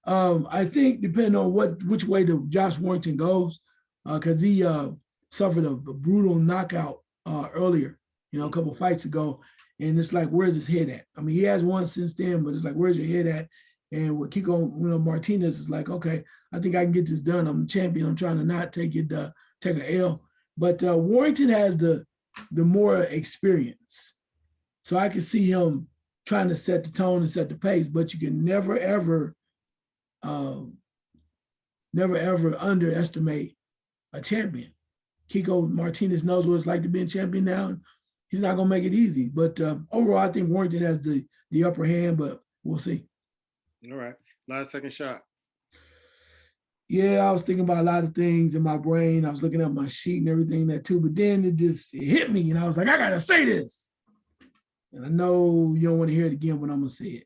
I think depending on which way the Josh Warrington goes, because he suffered a brutal knockout earlier, you know, a couple of fights ago. And it's like, where's his head at? I mean, he has won since then, but it's like, where's your head at? And with Kiko, you know, Martinez is like, okay, I think I can get this done. I'm the champion. I'm trying to not take an L. But Warrington has the more experience. So I can see him trying to set the tone and set the pace, but you can never, ever underestimate a champion. Kiko Martinez knows what it's like to be a champion now. He's not going to make it easy. But overall, I think Warrington has the upper hand, but we'll see. All right. Last second shot. Yeah, I was thinking about a lot of things in my brain. I was looking at my sheet and everything that too, but then it hit me and I was like, I got to say this. And I know you don't want to hear it again, but I'm going to say it.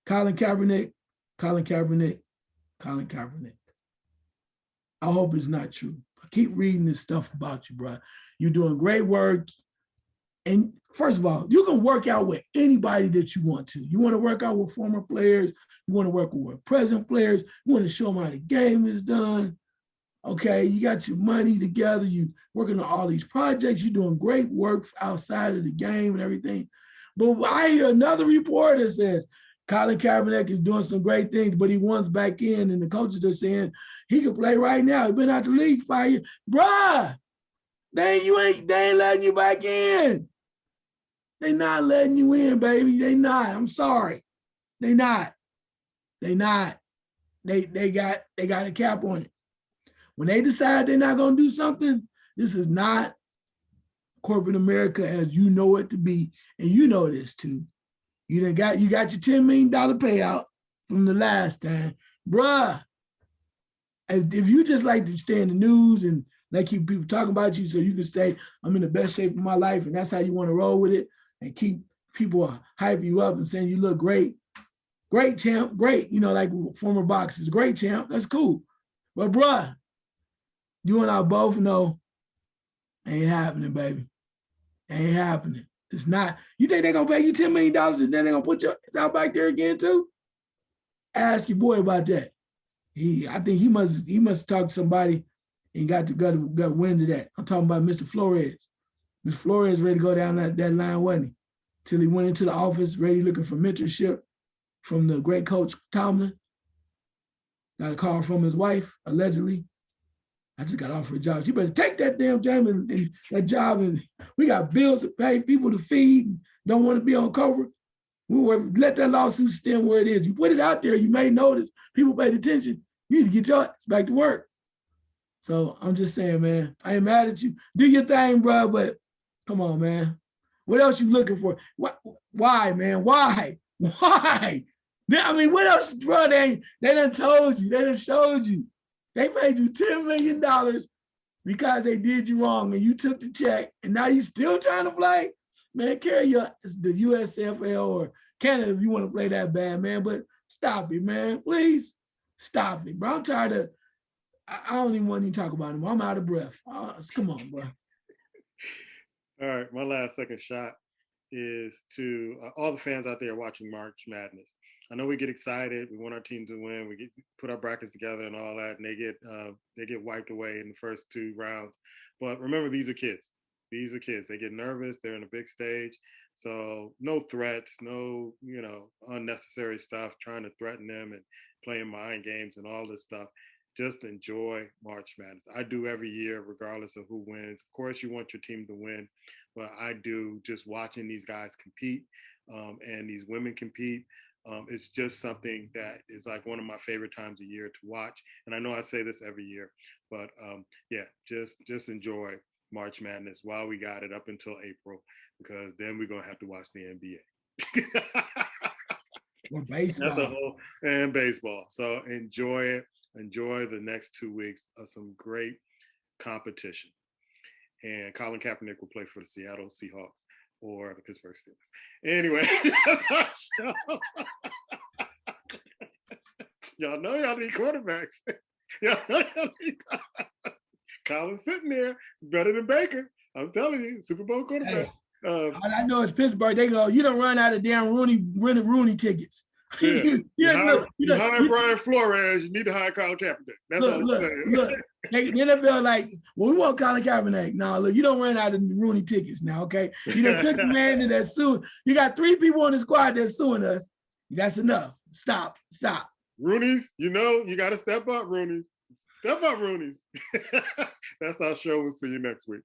Colin Kaepernick. I hope it's not true. I keep reading this stuff about you, bro. You're doing great work. And first of all, you can work out with anybody that you want to. You want to work out with former players. You want to work with present players. You want to show them how the game is done. Okay, you got your money together. You working on all these projects. You're doing great work outside of the game and everything. But I hear another report that says Colin Kaepernick is doing some great things, but he wants back in, and the coaches are saying he can play right now. He's been out the league 5 years. Bruh, they ain't letting you back in. They not letting you in, baby. They not. I'm sorry. They not. They got a cap on it. When they decide they're not going to do something, this is not corporate America as you know it to be, and you know this too. You got your $10 million payout from the last time, bruh. If you just like to stay in the news and like keep people talking about you, so you can stay, I'm in the best shape of my life, and that's how you want to roll with it, and keep people hype you up and saying you look great. Great champ, great, you know, like former boxers, great champ, that's cool. But bruh, you and I both know ain't happening, baby. Ain't happening. It's not. You think they're gonna pay you $10 million and then they're gonna put your out back there again too? Ask your boy about that. I think he must talk to somebody and got wind of that. I'm talking about Mr. Flores. Mr. Flores ready to go down that line, wasn't he? Till he went into the office, ready looking for mentorship from the great coach Tomlin. got a call from his wife, allegedly. I just got offered a job. You better take that damn job and that job, and we got bills to pay, people to feed, don't want to be on cover. We will let that lawsuit stand where it is. You put it out there, you may notice, people paid attention. You need to get your ass back to work. So I'm just saying, man, I ain't mad at you. Do your thing, bro, but come on, man. What else you looking for? Why, man? Why? I mean, what else, bro? They done told you. They done showed you. They paid you $10 million because they did you wrong and you took the check and now you still trying to play? Man, carry the USFL or Canada if you want to play that bad, man. But stop it, man. Please stop it, bro. I'm tired of, I don't even want to talk about him. I'm out of breath. Come on, bro. All right, my last second shot is to all the fans out there watching March Madness. I know we get excited. We want our team to win. We put our brackets together and all that, and they get wiped away in the first 2 rounds. But remember, these are kids. These are kids. They get nervous. They're in a big stage. So no threats, no, unnecessary stuff, trying to threaten them and playing mind games and all this stuff. Just enjoy March Madness. I do every year, regardless of who wins. Of course, you want your team to win, but I do just watching these guys compete and these women compete. It's just something that is like one of my favorite times of year to watch. And I know I say this every year, but yeah, just enjoy March Madness while we got it up until April, because then we're going to have to watch the NBA. Or baseball. And baseball. So enjoy it. Enjoy the next 2 weeks of some great competition. And Colin Kaepernick will play for the Seattle Seahawks or the Pittsburgh Steelers. Anyway, y'all know y'all need quarterbacks. Colin's sitting there, better than Baker. I'm telling you, Super Bowl quarterback. Hey, all I know is Pittsburgh. They go, you don't run out of damn Rooney tickets. Yeah. you hire Brian Flores, you need to hire Colin Kaepernick. That's all I'm saying. Look. The NFL like, well, we want Colin Kaepernick. No, look, you don't run out of Rooney tickets now, okay? You done put the man in that suing. You got 3 people on the squad that's suing us. That's enough. Stop. Rooney's, you got to step up, Rooney's. Step up, Rooney's. That's our show. We'll see you next week.